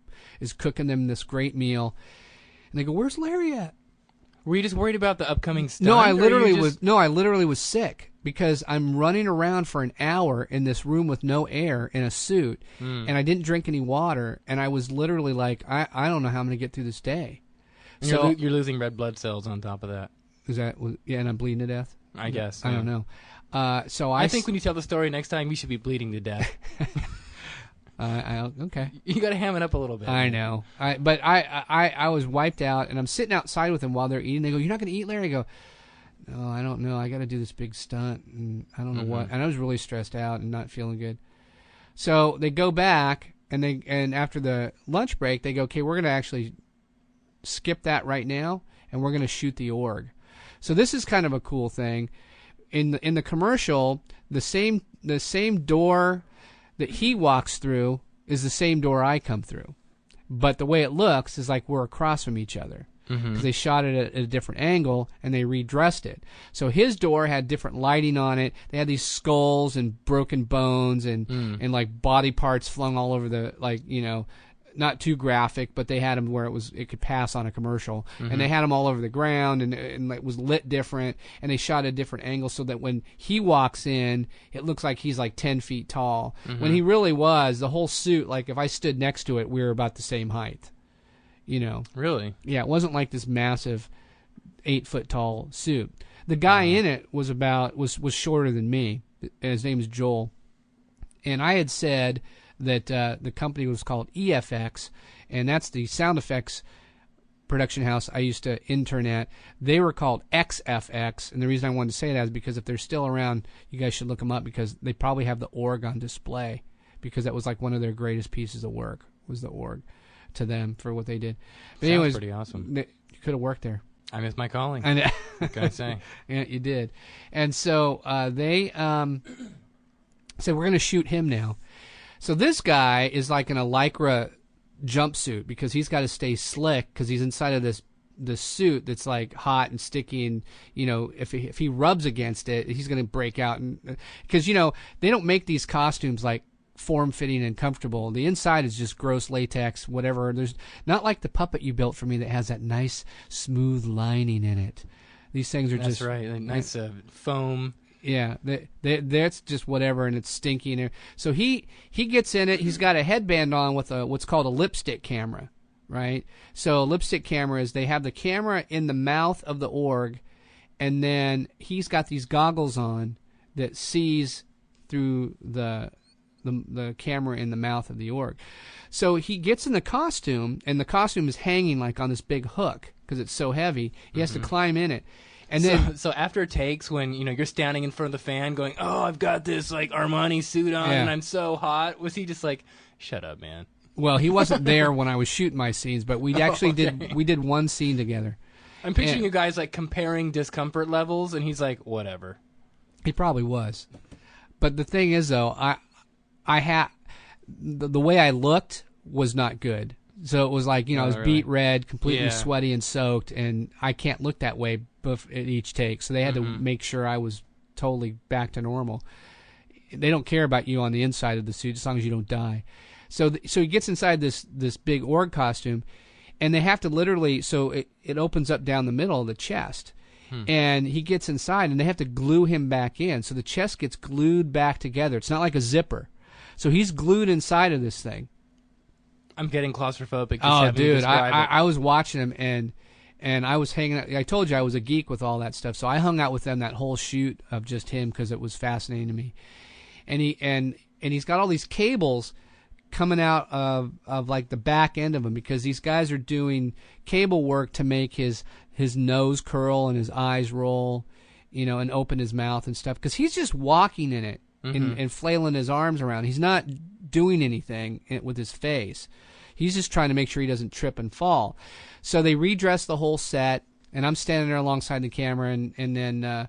is cooking them this great meal, and they go, "Where's Larry at?" Were you just worried about the upcoming stunt? No, I literally was sick because I'm running around for an hour in this room with no air in a suit, and I didn't drink any water, and I was literally like, I don't know how I'm going to get through this day. And so you're losing red blood cells on top of that. Is that and I'm bleeding to death? I guess. I don't know. So I think when you tell the story next time, you should be bleeding to death. Okay. You got to ham it up a little bit. I know. But I was wiped out, and I'm sitting outside with them while they're eating. They go, "You're not going to eat, Larry?" I go, "No, I don't know. I got to do this big stunt, and I don't know what." And I was really stressed out and not feeling good. So they go back, and after the lunch break, they go, "Okay, we're going to actually skip that right now, and we're going to shoot the org." So this is kind of a cool thing. In the commercial, the same door that he walks through is the same door I come through. But the way it looks is like we're across from each other. Because they shot it at a different angle, and they redressed it. So his door had different lighting on it. They had these skulls and broken bones and like body parts flung all over the, not too graphic, but they had them where it could pass on a commercial. And they had them all over the ground, and it was lit different, and they shot at a different angle so that when he walks in, it looks like he's like 10 feet tall. When he really was, the whole suit, like if I stood next to it, we were about the same height. Really? Yeah, it wasn't like this massive 8-foot tall suit. The guy in it was shorter than me, and his name is Joel. And I had said that the company was called EFX, and that's the sound effects production house I used to intern at. They were called XFX, and the reason I wanted to say that is because if they're still around, you guys should look them up because they probably have the org on display, because that was like one of their greatest pieces of work was the org to them for what they did. But anyways, pretty awesome. You could have worked there. I missed my calling. I know. What can I say? Yeah, you did. And so they said, we're going to shoot him now. So this guy is like in a Lycra jumpsuit because he's got to stay slick because he's inside of this suit that's like hot and sticky, and if he rubs against it, he's going to break out. And because they don't make these costumes like form-fitting and comfortable. The inside is just gross latex, whatever. There's not like the puppet you built for me that has that nice smooth lining in it. These things are That's just right, like nice foam. Yeah, that's just whatever, and it's stinky in there. So he gets in it. He's got a headband on with what's called a lipstick camera, right? So a lipstick camera is they have the camera in the mouth of the org, and then he's got these goggles on that sees through the camera in the mouth of the org. So he gets in the costume, and the costume is hanging like on this big hook because it's so heavy. He has to climb in it. And then, so after takes, when you're standing in front of the fan, going, "Oh, I've got this like Armani suit on, and I'm so hot," was he just like, "Shut up, man"? Well, he wasn't there when I was shooting my scenes, but we did one scene together. I'm picturing you guys like comparing discomfort levels, and he's like, "Whatever." He probably was, but the thing is, though, I had the way I looked was not good. So it was like, I was beet red, completely sweaty and soaked, and I can't look that way at each take. So they had to make sure I was totally back to normal. They don't care about you on the inside of the suit as long as you don't die. So he gets inside this big org costume, and they have to literally, so it opens up down the middle of the chest. And he gets inside, and they have to glue him back in. So the chest gets glued back together. It's not like a zipper. So he's glued inside of this thing. I'm getting claustrophobic. Oh, dude, I was watching him, and I was hanging out. I told you I was a geek with all that stuff, so I hung out with them that whole shoot of just him because it was fascinating to me. And he's got all these cables coming out of like the back end of him, because these guys are doing cable work to make his nose curl and his eyes roll, and open his mouth and stuff, because he's just walking in it and flailing his arms around. He's not doing anything with his face. He's just trying to make sure he doesn't trip and fall. So they redress the whole set, and I'm standing there alongside the camera, and then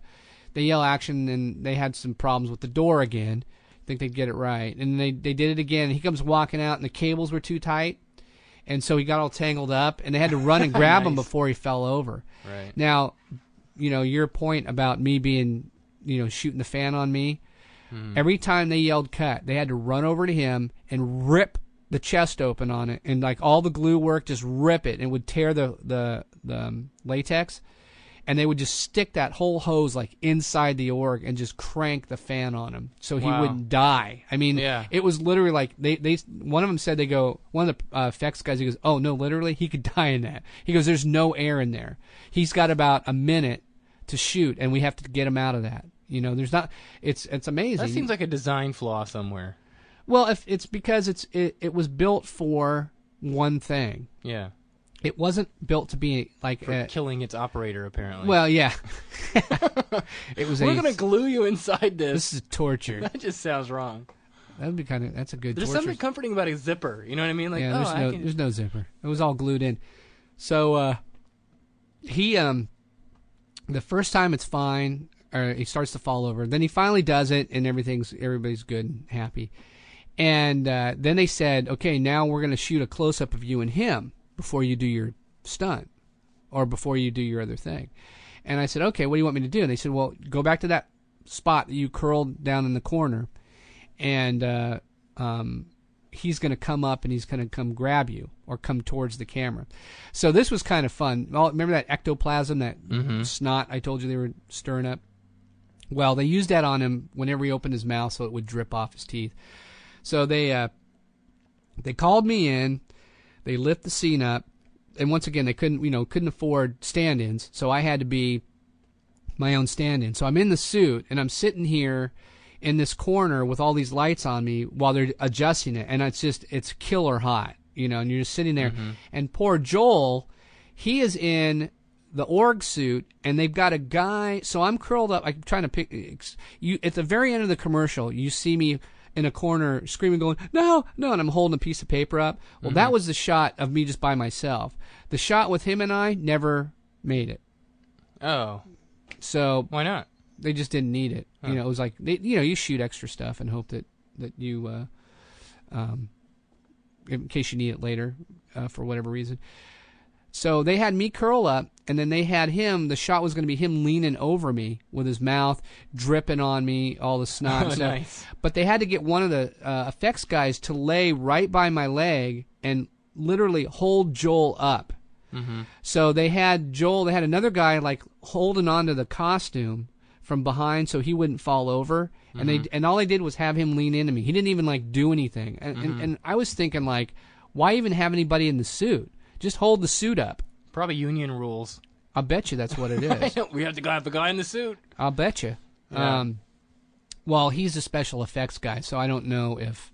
they yell action, and they had some problems with the door again. I think they'd get it right. And they did it again, and he comes walking out, and the cables were too tight, and so he got all tangled up, and they had to run and grab him before he fell over. Right. Now, your point about me being, shooting the fan on me, every time they yelled cut, they had to run over to him and rip the chest open on it, and like all the glue work, just rip it, and would tear the latex, and they would just stick that whole hose like inside the org and just crank the fan on him so he wouldn't die. I mean, it was literally like they one of them said, one of the effects guys, he goes, "Oh no, literally he could die in that." He goes, "There's no air in there. He's got about a minute to shoot, and we have to get him out of that." There's not. It's amazing. That seems like a design flaw somewhere. Well, if it's because it was built for one thing. Yeah. It wasn't built to be like killing its operator, apparently. Well, yeah. It was. We're gonna glue you inside this. This is torture. That just sounds wrong. That would be that's a good. There's torture. something comforting about a zipper. You know what I mean? Like, yeah, there's no zipper. It was all glued in. So he the first time it's fine. Or he starts to fall over. Then he finally does it, and everybody's good and happy. And then they said, "Okay, now we're going to shoot a close-up of you and him before you do your stunt, or before you do your other thing." And I said, "Okay, what do you want me to do?" And they said, "Well, go back to that spot that you curled down in the corner, and he's going to come up and he's going to come grab you or come towards the camera." So this was kind of fun. Remember that ectoplasm, that snot I told you they were stirring up? Well, they used that on him whenever he opened his mouth, so it would drip off his teeth. So they called me in, they lit the scene up, and once again they couldn't afford stand-ins, so I had to be my own stand-in. So I'm in the suit and I'm sitting here in this corner with all these lights on me while they're adjusting it, and it's killer hot, and you're just sitting there. And poor Joel, he is in the org suit, and they've got a guy. So I'm curled up. I'm trying to pick you at the very end of the commercial. You see me in a corner screaming, going, "No, no!" And I'm holding a piece of paper up. Well, that was the shot of me just by myself. The shot with him and I never made it. Oh, so why not? They just didn't need it. Huh. It was like you shoot extra stuff and hope that you, in case you need it later, for whatever reason. So they had me curl up, and then they had him. The shot was going to be him leaning over me with his mouth dripping on me, all the snot. Oh, nice. But they had to get one of the effects guys to lay right by my leg and literally hold Joel up. So they had Joel. They had another guy like holding onto the costume from behind so he wouldn't fall over. And all they did was have him lean into me. He didn't even like do anything. And I was thinking, like, why even have anybody in the suit? Just hold the suit up. Probably union rules. I'll bet you that's what it is. We have to have the guy in the suit. I'll bet you. Yeah. Well, he's a special effects guy, so I don't know if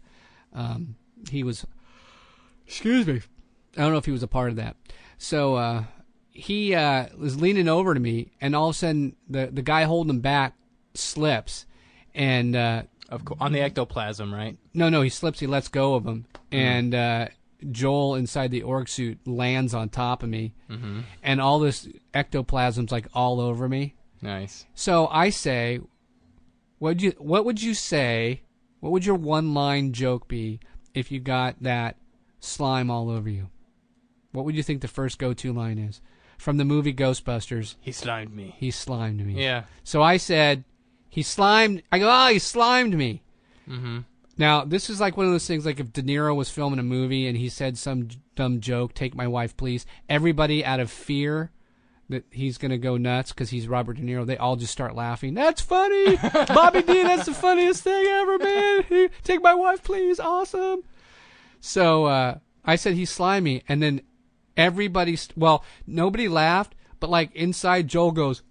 he was. Excuse me. I don't know if he was a part of that. So he was leaning over to me, and all of a sudden the guy holding him back slips, and of course, on the ectoplasm, right? No, he slips. He lets go of him, and Joel inside the org suit lands on top of me, and all this ectoplasm's like all over me. Nice. So I say, what would you say? What would your one-line joke be if you got that slime all over you? What would you think the first go-to line is from the movie Ghostbusters? He slimed me. He slimed me. Yeah. So I said, he slimed. I go, he slimed me. Mm-hmm. Now, this is like one of those things, like if De Niro was filming a movie and he said some dumb joke, "Take my wife, please," everybody out of fear that he's going to go nuts because he's Robert De Niro, they all just start laughing. That's funny! Bobby D, that's the funniest thing ever, man! Take my wife, please! Awesome! So I said he's slimy, and then everybody, nobody laughed, but like inside Joel goes,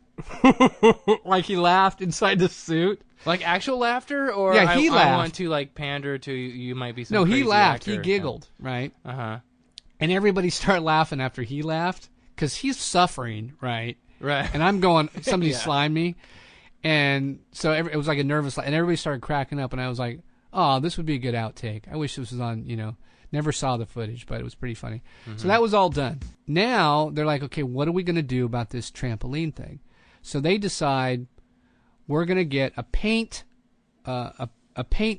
like he laughed inside the suit. Like actual laughter, or yeah, he laughed. I want to like pander to you might be some no, he crazy laughed. actor. He giggled, right? Uh-huh. And everybody started laughing after he laughed because he's suffering, right? Right. And I'm going, somebody Yeah. slimed me, and so it was like a nervous, and everybody started cracking up, and I was like, oh, this would be a good outtake. I wish this was on, never saw the footage, but it was pretty funny. So that was all done. Now they're like, okay, what are we going to do about this trampoline thing? So they decide we're going to get a paint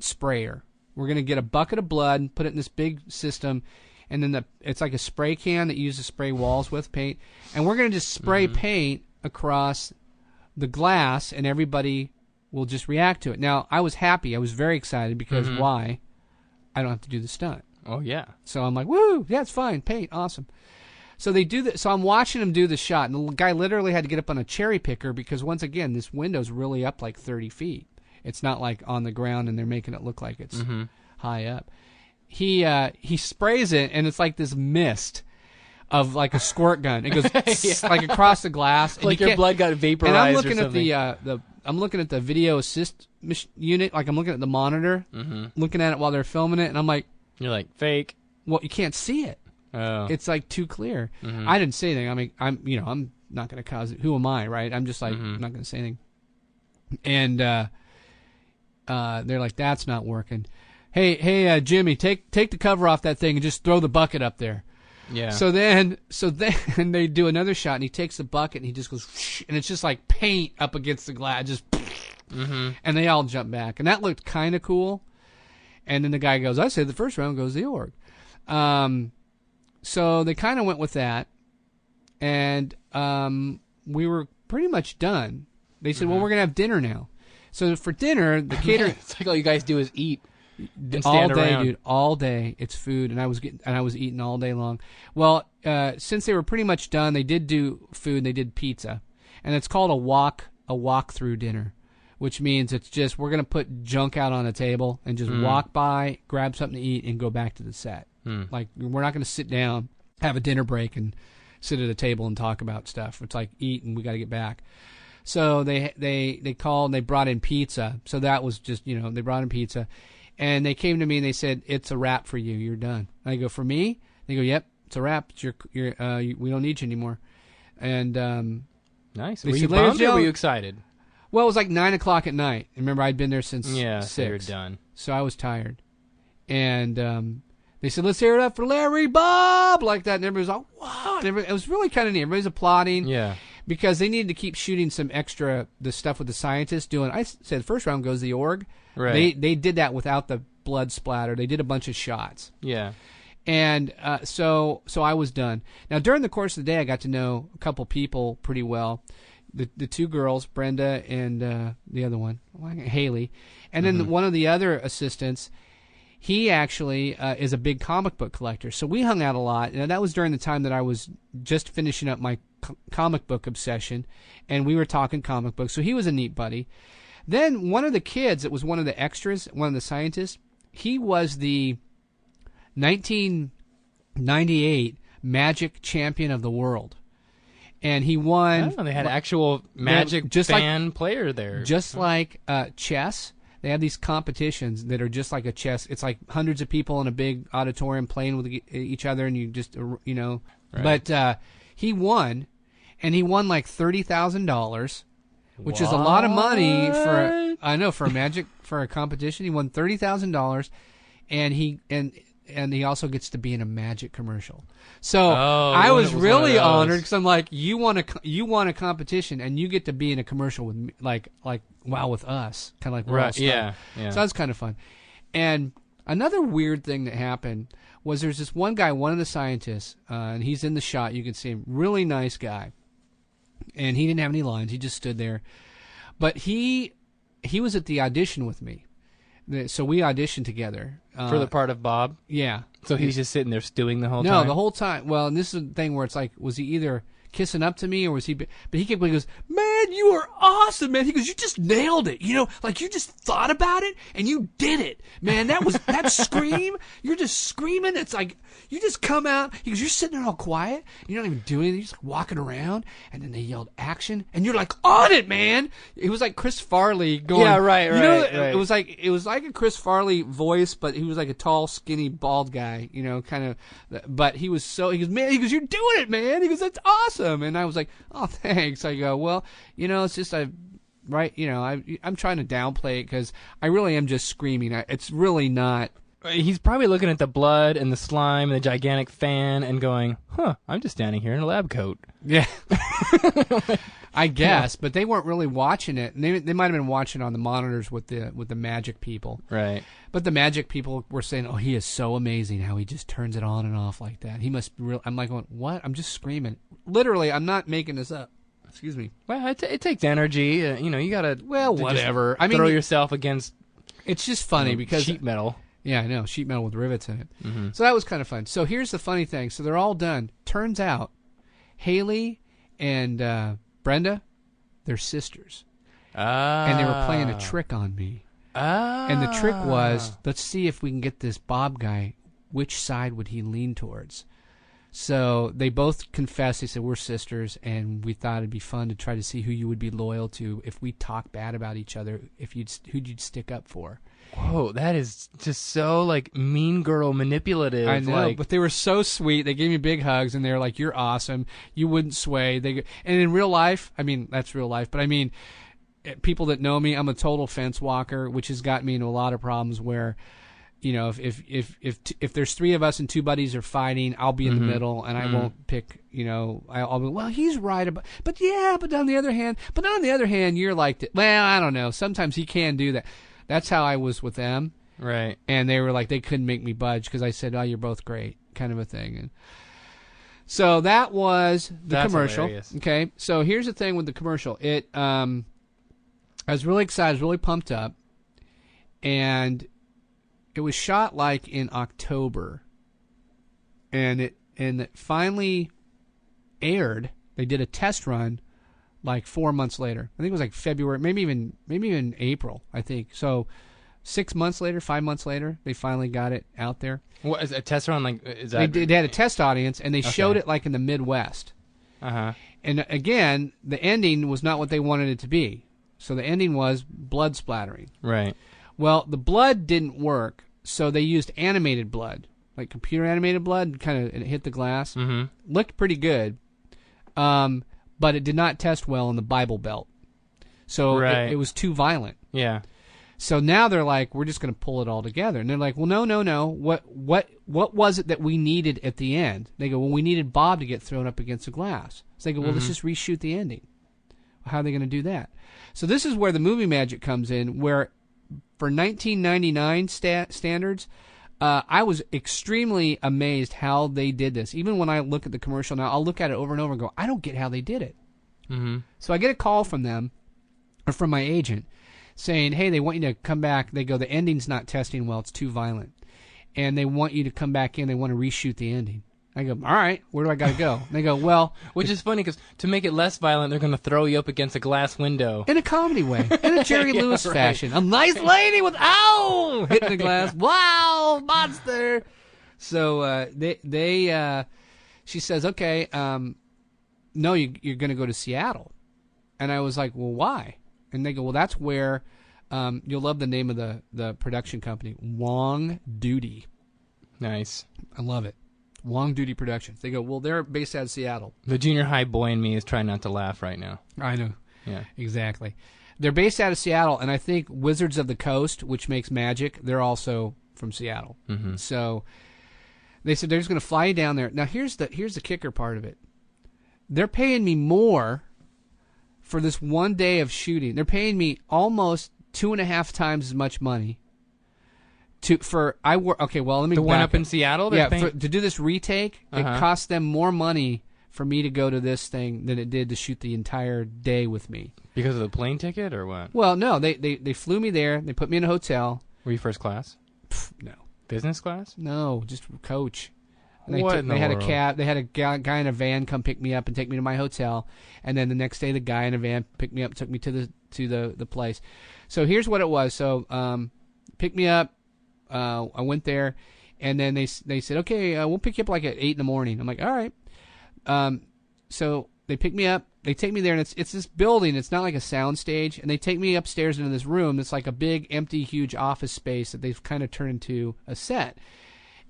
sprayer. We're going to get a bucket of blood, put it in this big system, and then it's like a spray can that you use to spray walls with paint, and we're going to just spray paint across the glass, and everybody will just react to it. Now, I was happy. I was very excited because why? I don't have to do the stunt. Oh, yeah. So I'm like, woo, yeah, it's fine. Paint, awesome. So they do that. So I'm watching him do the shot, and the guy literally had to get up on a cherry picker because, once again, this window's really up like 30 feet. It's not like on the ground, and they're making it look like it's high up. He sprays it, and it's like this mist of like a squirt gun. It goes like across the glass, and like your blood got vaporized. And I'm looking at I'm looking at the video assist unit, like I'm looking at the monitor, looking at it while they're filming it, and I'm like, you're like fake. Well, you can't see it. Oh. It's like too clear. I didn't say anything. I mean, I'm not going to cause it. Who am I, right? I'm just like, I'm not going to say anything. And they're like, that's not working. Hey, Jimmy, take the cover off that thing and just throw the bucket up there. Yeah. So then they do another shot, and he takes the bucket and he just goes, whoosh, and it's just like paint up against the glass, just, and they all jump back, and that looked kind of cool. And then the guy goes, I said the first round goes the org. So they kind of went with that, and we were pretty much done. They said, well, we're going to have dinner now. So for dinner, the caterer... It's like all you guys do is eat and all stand day, around. dude. All day. It's food, and I was eating all day long. Well, since they were pretty much done, they did do food. They did pizza, and it's called a walk-through dinner, which means it's just we're going to put junk out on a table and just walk by, grab something to eat, and go back to the set. Like, we're not going to sit down, have a dinner break, and sit at a table and talk about stuff. It's like eat, and we got to get back. So they called, and they brought in pizza. So that was just, they brought in pizza. And they came to me, and they said, it's a wrap for you. You're done. And I go, for me? They go, yep, it's a wrap. It's we don't need you anymore. And nice. Were you said, bummed or were you excited? Well, it was like 9 o'clock at night. Remember, I'd been there since 6. So you're done. So I was tired. And they said, let's hear it up for Larry Bob, like that. And everybody was like, wow. And it was really kind of neat. Everybody's applauding. Yeah. Because they needed to keep shooting some extra, the stuff with the scientists doing. I said the first round goes the org. Right. They did that without the blood splatter. They did a bunch of shots. Yeah. And so I was done. Now, during the course of the day, I got to know a couple people pretty well. The two girls, Brenda and the other one, Haley. And then one of the other assistants, he actually is a big comic book collector. So we hung out a lot. And that was during the time that I was just finishing up my comic book obsession. And we were talking comic books. So he was a neat buddy. Then one of the kids that was one of the extras, one of the scientists, he was the 1998 Magic Champion of the World. And he won. Oh, they had actual Magic fan player there. Just like chess. They have these competitions that are just like a chess. It's like hundreds of people in a big auditorium playing with each other, and you just, Right. But he won, and he won like $30,000, which is a lot of money for a competition. He won $30,000, and he also gets to be in a Magic commercial. So I was really honored because I'm like, you won a competition and you get to be in a commercial with me, like with us, kind of like we're all stars. Yeah. So that was kind of fun. And another weird thing that happened was there's this one guy, one of the scientists, and he's in the shot. You can see him, really nice guy, and he didn't have any lines. He just stood there, but he was at the audition with me. So we auditioned together. For the part of Bob? Yeah. So he's just sitting there stewing the whole time? No, the whole time. Well, and this is the thing where it's like, was he either kissing up to me or was he... But he kept going, he goes, man, you are awesome, man. He goes, you just nailed it. You know, like you just thought about it and you did it. Man, that scream, you're just screaming. It's like, you just come out. He goes, you're sitting there all quiet. You're not even doing anything. You're just walking around. And then they yelled action. And you're like, on it, man. It was like Chris Farley going... Yeah, right. It was like a Chris Farley voice, but he was like a tall, skinny, bald guy, you know, kind of... But he was so... He goes, you're doing it, man. He goes, that's awesome. And I was like, oh, thanks. I go, well, you know, it's just I'm trying to downplay it because I really am just screaming. It's really not. He's probably looking at the blood and the slime and the gigantic fan and going, I'm just standing here in a lab coat. Yeah. I guess, but they weren't really watching it. And they might have been watching on the monitors with the Magic people. Right. But the Magic people were saying, oh, he is so amazing how he just turns it on and off like that. He must be real. I'm like, what? I'm just screaming. Literally, I'm not making this up. Excuse me. Well, it takes energy. You got to... Well, whatever. Throw yourself against... It's just funny because... sheet metal. Yeah, I know. Sheet metal with rivets in it. Mm-hmm. So that was kind of fun. So here's the funny thing. So they're all done. Turns out, Haley and Brenda, they're sisters. And they were playing a trick on me. And the trick was, let's see if we can get this Bob guy, which side would he lean towards? So they both confessed. They said, we're sisters, and we thought it'd be fun to try to see who you would be loyal to if we talk bad about each other, who'd you stick up for. Whoa, that is just so, like, mean girl manipulative. I know, but they were so sweet. They gave me big hugs, and they were like, you're awesome. You wouldn't sway. And in real life, I mean, that's real life, but I mean, people that know me, I'm a total fence walker, which has gotten me into a lot of problems where... You know, if there's three of us and two buddies are fighting, I'll be in the middle and I won't pick. You know, I'll be, well, he's right about, but on the other hand, you're like, well, I don't know. Sometimes he can do that. That's how I was with them, right? And they were like, they couldn't make me budge because I said, oh, you're both great, kind of a thing. And so that was the commercial. Hilarious. Okay, so here's the thing with the commercial. I was really excited, I was really pumped up, and it was shot like in October, and it finally aired. They did a test run like 4 months later. I think it was like February, maybe even April. I think so. 6 months later, 5 months later, they finally got it out there. What is a test run like? Is that they had a test audience and they showed it like in the Midwest. And again, the ending was not what they wanted it to be. So the ending was blood splattering. Right. Well, the blood didn't work, so they used animated blood, like computer animated blood, kind of hit the glass. Mm-hmm. Looked pretty good, but it did not test well in the Bible Belt. So it was too violent. Yeah. So now they're like, we're just going to pull it all together. And they're like, well, no. What was it that we needed at the end? They go, well, we needed Bob to get thrown up against the glass. So they go, well, let's just reshoot the ending. How are they going to do that? So this is where the movie magic comes in, where for 1999 standards, I was extremely amazed how they did this. Even when I look at the commercial now, I'll look at it over and over and go, I don't get how they did it. Mm-hmm. So I get a call from them, or from my agent, saying, hey, they want you to come back. They go, the ending's not testing well. It's too violent. And they want you to come back in. They want to reshoot the ending. I go, all right, where do I got to go? And they go, well... Which is funny, because to make it less violent, they're going to throw you up against a glass window. In a comedy way. In a Jerry Lewis fashion. A nice lady with, ow! Hitting the glass. Wow! Monster! So she says, okay, no, you're going to go to Seattle. And I was like, well, why? And they go, well, that's where... you'll love the name of the production company. Long Duty. Nice. I love it. Long Duty Productions. They go, well, they're based out of Seattle. The junior high boy in me is trying not to laugh right now. I know. Yeah. Exactly. They're based out of Seattle, and I think Wizards of the Coast, which makes Magic, they're also from Seattle. Mm-hmm. So they said they're just going to fly you down there. Now, here's the kicker part of it. They're paying me more for this one day of shooting. They're paying me almost 2.5 times as much money. Okay, well, let me the one back up in Seattle. Yeah, to do this retake, it cost them more money for me to go to this thing than it did to shoot the entire day with me. Because of the plane ticket or what? Well, no, they flew me there. They put me in a hotel. Were you first class? No. Business class? No, just coach. And They had a cab. They had a guy in a van come pick me up and take me to my hotel, and then the next day the guy in a van picked me up, took me to the place. So here's what it was. So picked me up. I went there, and then they said, okay, we'll pick you up like at 8 in the morning. I'm like, all right. So they pick me up. They take me there, and it's this building. It's not like a sound stage, and they take me upstairs into this room. It's like a big, empty, huge office space that they've kind of turned into a set.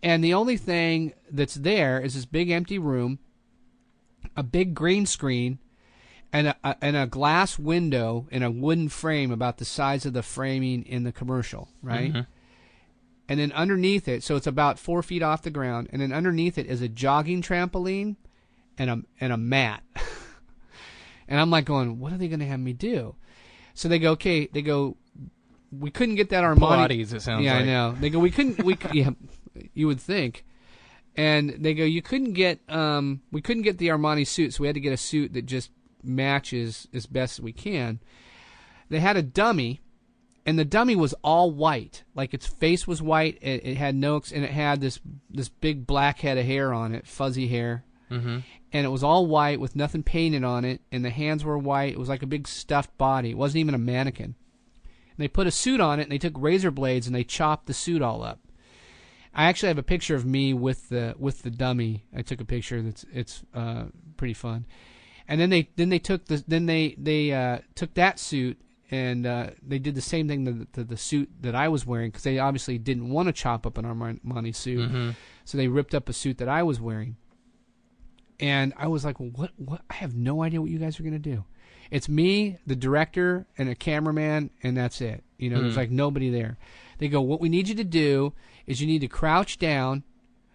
And the only thing that's there is this big, empty room, a big green screen, and a glass window in a wooden frame about the size of the framing in the commercial, right? Mm-hmm. And then underneath it, so it's about 4 feet off the ground, and then underneath it is a jogging trampoline and a mat. And I'm like going, what are they going to have me do? So they go, okay, we couldn't get that Armani. Pilates, it sounds yeah, like. I know. They go, yeah, you would think. And they go, we couldn't get the Armani suit, so we had to get a suit that just matches as best as we can. They had a dummy, and the dummy was all white. Like its face was white. It had and it had this big black head of hair on it, fuzzy hair. Mm-hmm. And it was all white with nothing painted on it, and the hands were white. It was like a big stuffed body. It wasn't even a mannequin. And they put a suit on it, and they took razor blades and they chopped the suit all up. I actually have a picture of me with the dummy. I took a picture. It's pretty fun. And then they took that suit and they did the same thing to the suit that I was wearing, because they obviously didn't want to chop up an Armani suit. Mm-hmm. So they ripped up a suit that I was wearing. And I was like, well, what? I have no idea what you guys are going to do. It's me, the director, and a cameraman, and that's it. There's like nobody there. They go, what we need you to do is you need to crouch down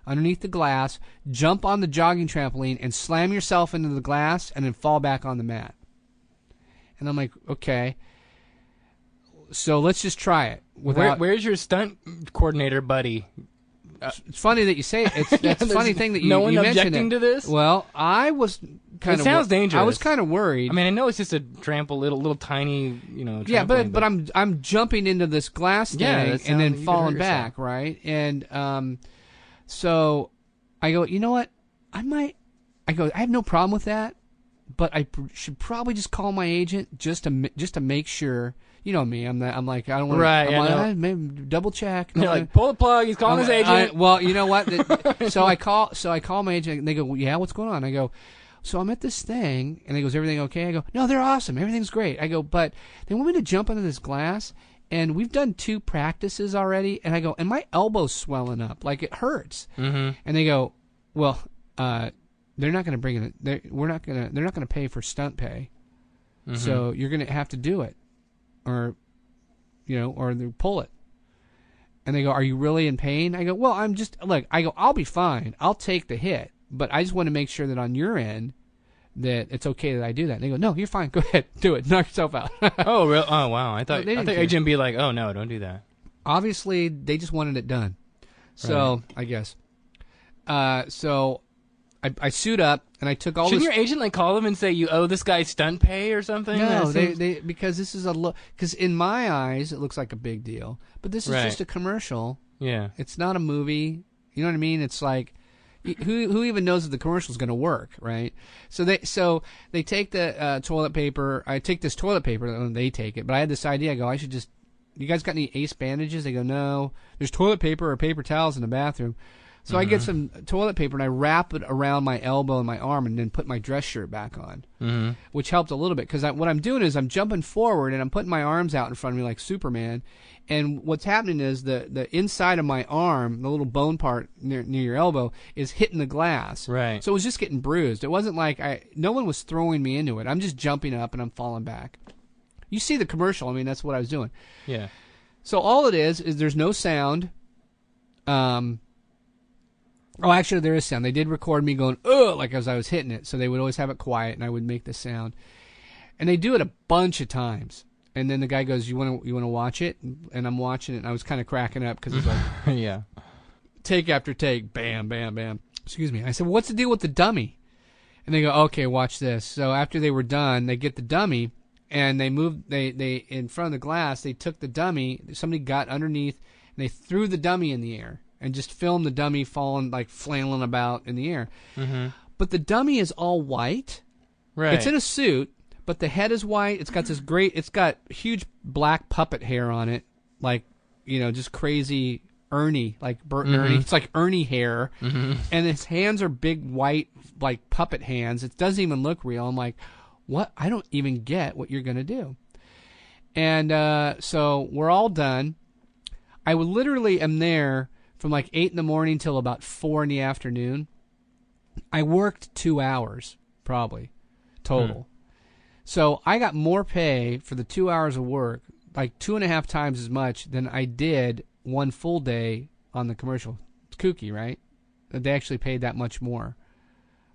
underneath the glass, jump on the jogging trampoline, and slam yourself into the glass, and then fall back on the mat. And I'm like, okay. So let's just try it. Where's your stunt coordinator buddy? It's funny that you say it. That's a funny thing that you mentioned. No one objecting to this? Well, I was kind of. It sounds dangerous. I was kind of worried. I mean, I know it's just a little tiny, trampoline. Yeah, but I'm jumping into this glass thing and then falling back, right? And so I go, you know what? I have no problem with that, but I should probably just call my agent just to make sure. You know me. I'm like, I don't want to. Right. Maybe double check. You're like, pull the plug. He's calling his agent. Well, you know what? So I call my agent, and they go, well, yeah, what's going on? I go, so I'm at this thing, and they go, is everything okay? I go, no, they're awesome. Everything's great. I go, but they want me to jump into this glass, and we've done 2 practices already, and I go, and my elbow's swelling up, like it hurts. Mm-hmm. And they go, well, they're not going to bring it. They're not going to pay for stunt pay, so you're going to have to do it. Or they pull it. And they go, are you really in pain? I go, well, I'll be fine. I'll take the hit. But I just want to make sure that on your end that it's okay that I do that. And they go, no, you're fine. Go ahead. Do it. Knock yourself out. Oh, really? Oh, wow. I thought agent be like, oh, no, don't do that. Obviously, they just wanted it done. So, right. I guess. So I suit up, and I took all. Shouldn't your agent call them and say you owe this guy stunt pay or something? No, they because this is because in my eyes it looks like a big deal, but this is just a commercial. Yeah, it's not a movie. You know what I mean? It's like who even knows if the commercial is going to work, right? So they take the toilet paper. I take this toilet paper, and they take it. But I had this idea. I go, I should just. You guys got any Ace bandages? They go, no. There's toilet paper or paper towels in the bathroom. So I get some toilet paper and I wrap it around my elbow and my arm and then put my dress shirt back on, which helped a little bit because what I'm doing is I'm jumping forward and I'm putting my arms out in front of me like Superman. And what's happening is the inside of my arm, the little bone part near your elbow, is hitting the glass. Right. So it was just getting bruised. It wasn't like no one was throwing me into it. I'm just jumping up and I'm falling back. You see the commercial. I mean, that's what I was doing. Yeah. So all it is there's no sound. Oh, actually, there is sound. They did record me going, ugh, like as I was hitting it. So they would always have it quiet, and I would make the sound. And they do it a bunch of times. And then the guy goes, you want to watch it? And I'm watching it, and I was kind of cracking up because it's like, yeah, take after take, bam, bam, bam. Excuse me. I said, well, what's the deal with the dummy? And they go, okay, watch this. So after they were done, they get the dummy, and they moved, they in front of the glass, they took the dummy, somebody got underneath, and they threw the dummy in the air. And just film the dummy falling, like flailing about in the air. But the dummy is all white. Right. It's in a suit, but the head is white. It's got it's got huge black puppet hair on it, like, just crazy Ernie, like Bert and Ernie. It's like Ernie hair. And his hands are big white, like puppet hands. It doesn't even look real. I'm like, what? I don't even get what you're going to do. And so we're all done. I would literally am there from like 8 in the morning till about 4 in the afternoon. I worked 2 hours, probably, total. So I got more pay for the 2 hours of work, like 2.5 times as much than I did one full day on the commercial. It's kooky, right? They actually paid that much more.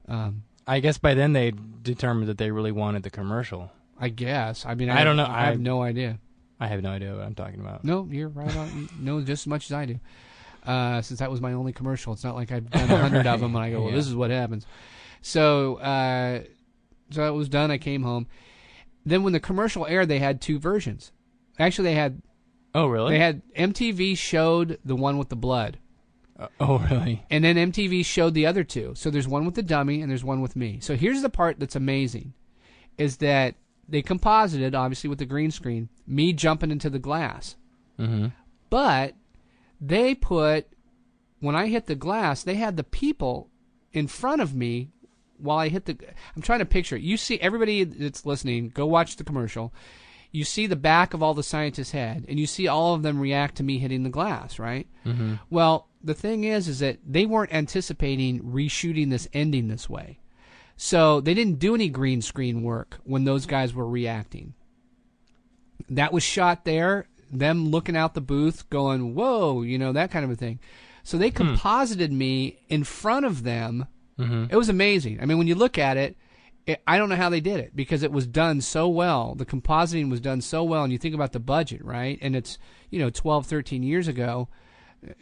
I guess by then they determined that they really wanted the commercial. I guess. I mean, I don't know. I have no idea. I have no idea what I'm talking about. No, you're right on. You know just as much as I do. Since that was my only commercial. It's not like I've done 100 of them and I go, well, this is what happens. So so it was done. I came home. Then when the commercial aired, they had 2 versions. Actually, they had... Oh, really? They had... MTV showed the one with the blood. Oh, really? And then MTV showed the other 2. So there's one with the dummy and there's one with me. So here's the part that's amazing, is that they composited, obviously with the green screen, me jumping into the glass. But... they put, when I hit the glass, they had the people in front of me while I hit I'm trying to picture it. You see, everybody that's listening, go watch the commercial. You see the back of all the scientists' head, and you see all of them react to me hitting the glass, right? Well, the thing is that they weren't anticipating reshooting this ending this way. So they didn't do any green screen work when those guys were reacting. That was shot there. Them looking out the booth going, whoa, that kind of a thing. So they composited me in front of them. It was amazing. I mean, when you look at it, I don't know how they did it because it was done so well. The compositing was done so well, and you think about the budget, right? And it's, 12, 13 years ago.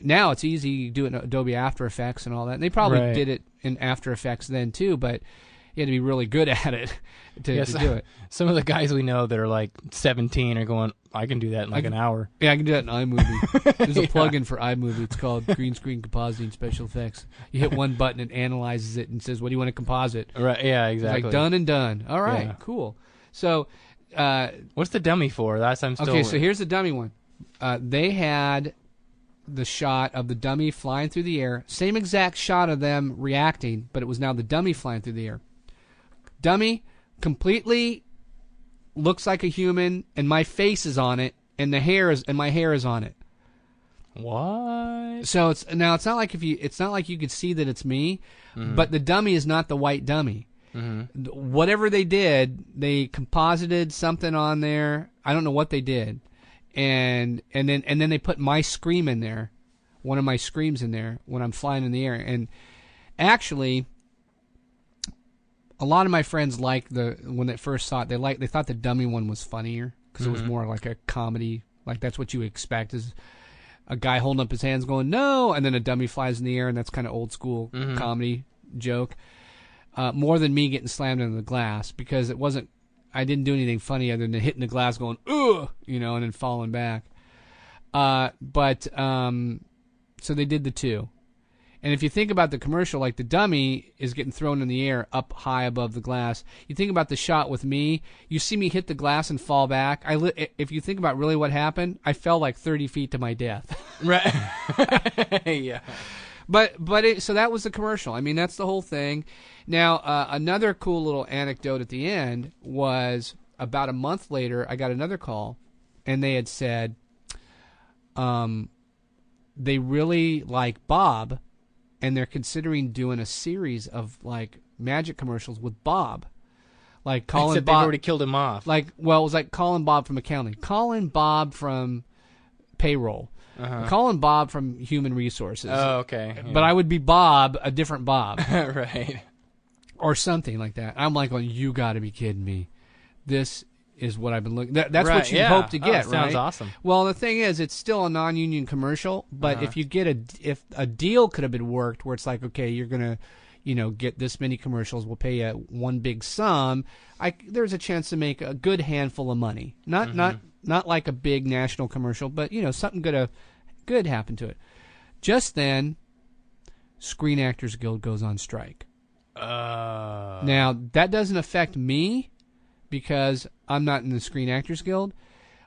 Now it's easy to do it in Adobe After Effects and all that. And they probably did it in After Effects then too, but you had to be really good at it to do it. Some of the guys we know that are like 17 are going, I can do that in an hour. Yeah, I can do that in iMovie. There's a plugin for iMovie. It's called Green Screen Compositing Special Effects. You hit one button, it analyzes it and says, what do you want to composite? Right. Yeah, exactly. It's like done and done. All right, cool. So, what's the dummy for? Okay, so here's the dummy one. They had the shot of the dummy flying through the air. Same exact shot of them reacting, but it was now the dummy flying through the air. Dummy completely looks like a human, and my face is on it, and my hair is on it. What? So it's not like it's not like you could see that it's me, but the dummy is not the white dummy. Whatever they did, they composited something on there. I don't know what they did, and then they put my scream in there, one of my screams in there when I'm flying in the air, and actually. A lot of my friends when they first saw it, they thought the dummy one was funnier because it was more like a comedy. Like that's what you expect is a guy holding up his hands going, no, and then a dummy flies in the air, and that's kind of old school comedy joke. More than me getting slammed into the glass because I didn't do anything funny other than hitting the glass going, ugh, and then falling back. So they did the 2. And if you think about the commercial, like the dummy is getting thrown in the air up high above the glass. You think about the shot with me, you see me hit the glass and fall back. If you think about really what happened, I fell like 30 feet to my death. Right. Yeah. So that was the commercial. I mean, that's the whole thing. Now, another cool little anecdote at the end was about a month later, I got another call, and they had said they really like Bob, and they're considering doing a series of like magic commercials with Bob. Like calling Except Bob. they've already killed him off. Like, well, it was like calling Bob from accounting, calling Bob from payroll, calling Bob from human resources. Oh, okay. Yeah. But I would be Bob, a different Bob. Right. Or something like that. I'm like, you got to be kidding me. This is what I've been looking. That's right, what you hope to get, right? Sounds awesome. Well, the thing is, it's still a non-union commercial. But if you get if a deal could have been worked, where it's like, okay, you're gonna, get this many commercials, we'll pay you one big sum. There's a chance to make a good handful of money. Not like a big national commercial, but something good happened to it. Just then, Screen Actors Guild goes on strike. Now, that doesn't affect me because I'm not in the Screen Actors Guild,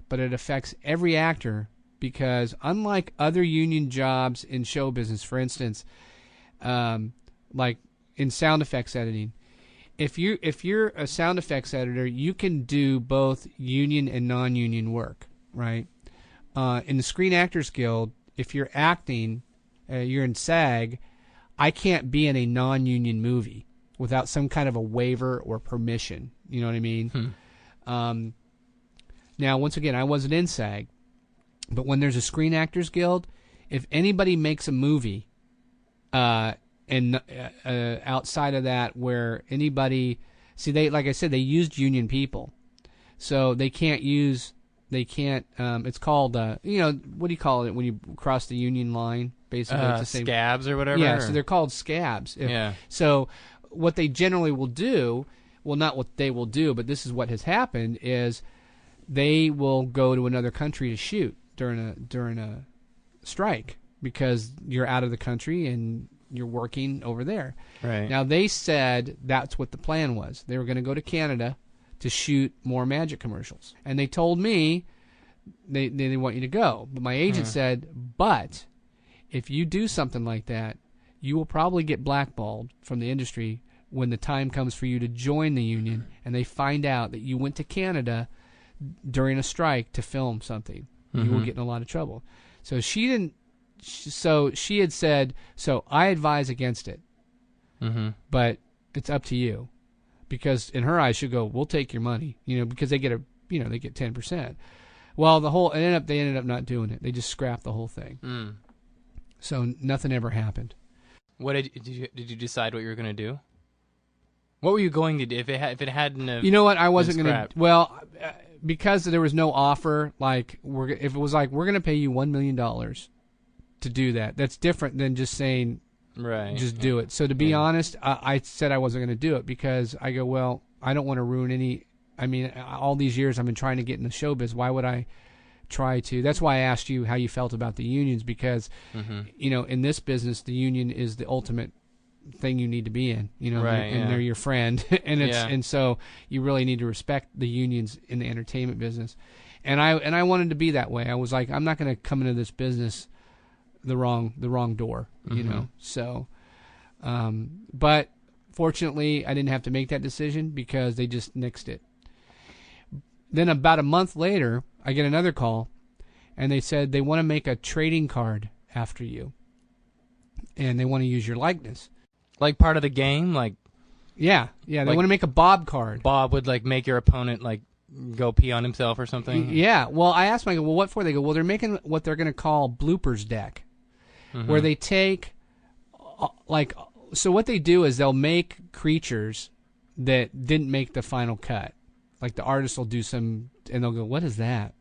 but it affects every actor because unlike other union jobs in show business, for instance, like in sound effects editing, if you're a sound effects editor, you can do both union and non-union work, right? In the Screen Actors Guild, if you're acting, you're in SAG, I can't be in a non-union movie without some kind of a waiver or permission. You know what I mean? Now, once again, I wasn't in SAG, but when there's a Screen Actors Guild, if anybody makes a movie, and outside of that, where anybody, like I said, they used union people, so they can't. It's called, what do you call it when you cross the union line? Basically, it's the same. Scabs or whatever. Yeah, so they're called scabs. So what they generally will do, well, not what they will do, but this is what has happened, is they will go to another country to shoot during a strike because you're out of the country and you're working over there. Right. Now, they said that's what the plan was. They were going to go to Canada to shoot more magic commercials. And they told me they want you to go. But my agent said, but if you do something like that, you will probably get blackballed from the industry when the time comes for you to join the union and they find out that you went to Canada during a strike to film something. You will get in a lot of trouble. So she had said, so I advise against it. But it's up to you. Because in her eyes, she'll go, we'll take your money, because they get they get 10%. Well, they ended up not doing it. They just scrapped the whole thing. So nothing ever happened. What did you decide what you were going to do? What were you going to do if it hadn't? You know what? I wasn't going to. Well, because there was no offer. Like if it was like we're going to pay you $1 million to do that, that's different than just saying. Right. Just do it. So to be honest, I said I wasn't going to do it because I go, well, I don't want to ruin any. I mean, all these years I've been trying to get in the showbiz. Why would I try to? That's why I asked you how you felt about the unions because, in this business, the union is the ultimate thing you need to be in. Right, and they're your friend, and so you really need to respect the unions in the entertainment business. And I wanted to be that way. I was like, I'm not going to come into this business the wrong door, So, but fortunately, I didn't have to make that decision because they just nixed it. Then about a month later, I get another call, and they said they want to make a trading card after you, and they want to use your likeness, like part of the game, like yeah. They want to make a Bob card. Bob would like make your opponent like go pee on himself or something. Yeah. Well, I asked them, I go, well, what for? They go, well, they're making what they're going to call bloopers deck. Where they take, so what they do is they'll make creatures that didn't make the final cut. Like the artist will do some, and they'll go, what is that?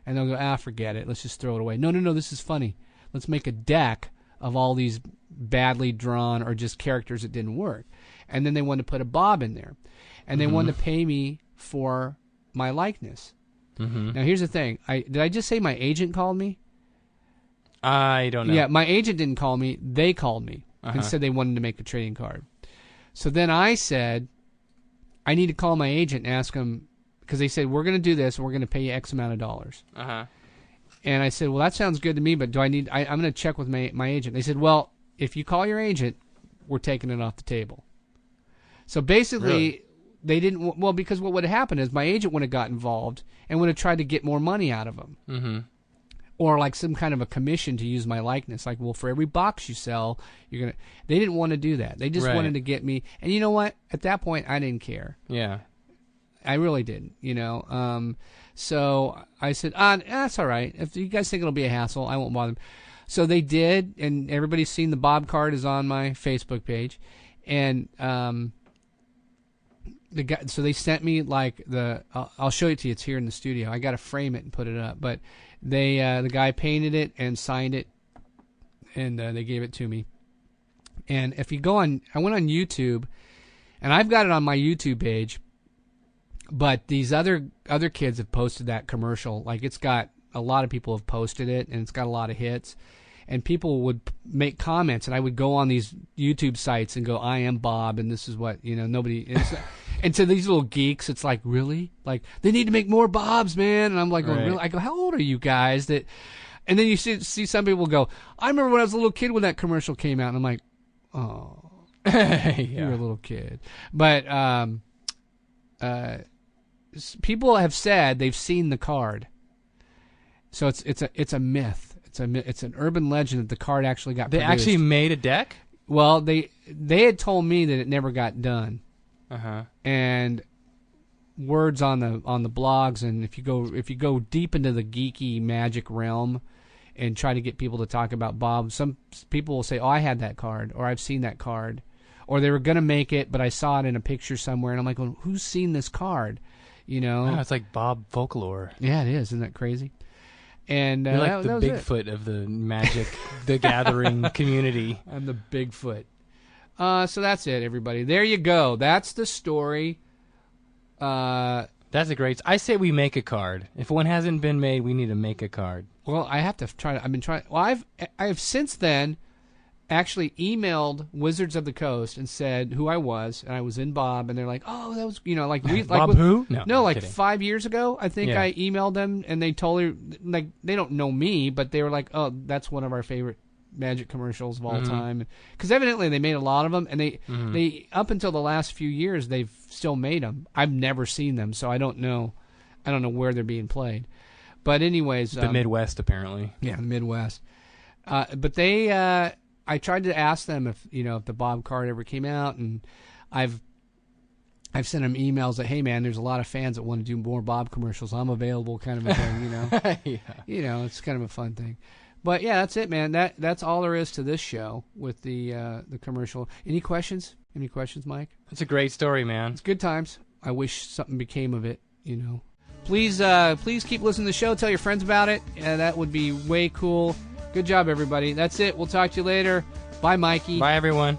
And they'll go, forget it. Let's just throw it away. No, this is funny. Let's make a deck of all these badly drawn or just characters that didn't work. And then they wanted to put a Bob in there. And they wanted to pay me for my likeness. Now, here's the thing. Did I just say my agent called me? I don't know. Yeah, my agent didn't call me. They called me and said they wanted to make a trading card. So then I said, I need to call my agent and ask him, because they said, we're going to do this and we're going to pay you X amount of dollars. And I said, well, that sounds good to me, but do I need, I'm going to check with my agent. They said, well, if you call your agent, we're taking it off the table. So basically, Really? they didn't. Well, because what would have happened is my agent would have got involved and would have tried to get more money out of them. Mm-hmm. Or like some kind of a commission to use my likeness. Like, well, for every box you sell, you're going to... They didn't want to do that. They just Right. wanted to get me... And you know what? At that point, I didn't care. Yeah. I really didn't, you know. So I said, that's all right. If you guys think it'll be a hassle, I won't bother. So they did, and everybody's seen the Bob card is on my Facebook page. And the guy, so they sent me like I'll show it to you. It's here in the studio. I got to frame it and put it up. But they the guy painted it and signed it, and they gave it to me. And if you go on, I went on YouTube, and I've got it on my YouTube page. But these other kids have posted that commercial. Like, it's got a lot of people have posted it, and it's got a lot of hits. And people would make comments, and I would go on these YouTube sites and go, "I am Bob," and this is what, you know, nobody. And to these little geeks, it's like, really? Like, they need to make more Bobs, man. And I'm like, Right. really? I go, how old are you guys? And then you see some people go, I remember when I was a little kid when that commercial came out. And I'm like, oh, Yeah. you're a little kid. But people have said they've seen the card. So it's a myth. It's an urban legend that the card actually got They produced. actually made a deck? Well, they had told me that it never got done. Uh-huh. And words on the blogs, and if you go deep into the geeky magic realm and try to get people to talk about Bob, some people will say, "Oh, I had that card," or "I've seen that card," or "They were going to make it, but I saw it in a picture somewhere." And I'm like, well, who's seen this card? You know? Wow, it's like Bob folklore. Yeah, it is. Isn't that crazy? And You're like that the was it. Bigfoot of the Magic the Gathering community. I'm the Bigfoot. So that's it, everybody. There you go. That's the story. That's a great... I say we make a card. If one hasn't been made, we need to make a card. Well, I have to try. I've been trying. Well, I've since then actually emailed Wizards of the Coast and said who I was, and I was in Bob, and they're like, "Oh, that was, you know, like we Bob like who? no, I'm like kidding. 5 years ago, I think Yeah. I emailed them, and they totally like they don't know me, but they were like, "Oh, that's one of our favorite Magic commercials of all time," because evidently they made a lot of them, and they up until the last few years they've still made them. I've never seen them, so I don't know where they're being played. But anyways, The Midwest, apparently. yeah, the Midwest. But they, I tried to ask them if the Bob card ever came out, and I've sent them emails that, hey man, there's a lot of fans that want to do more Bob commercials. I'm available, kind of a thing, you know. Yeah. It's kind of a fun thing. But yeah, that's it, man. That's all there is to this show with the commercial. Any questions? Any questions, Mike? It's a great story, man. It's good times. I wish something became of it, you know. Please keep listening to the show. Tell your friends about it. That would be way cool. Good job, everybody. That's it. We'll talk to you later. Bye, Mikey. Bye, everyone.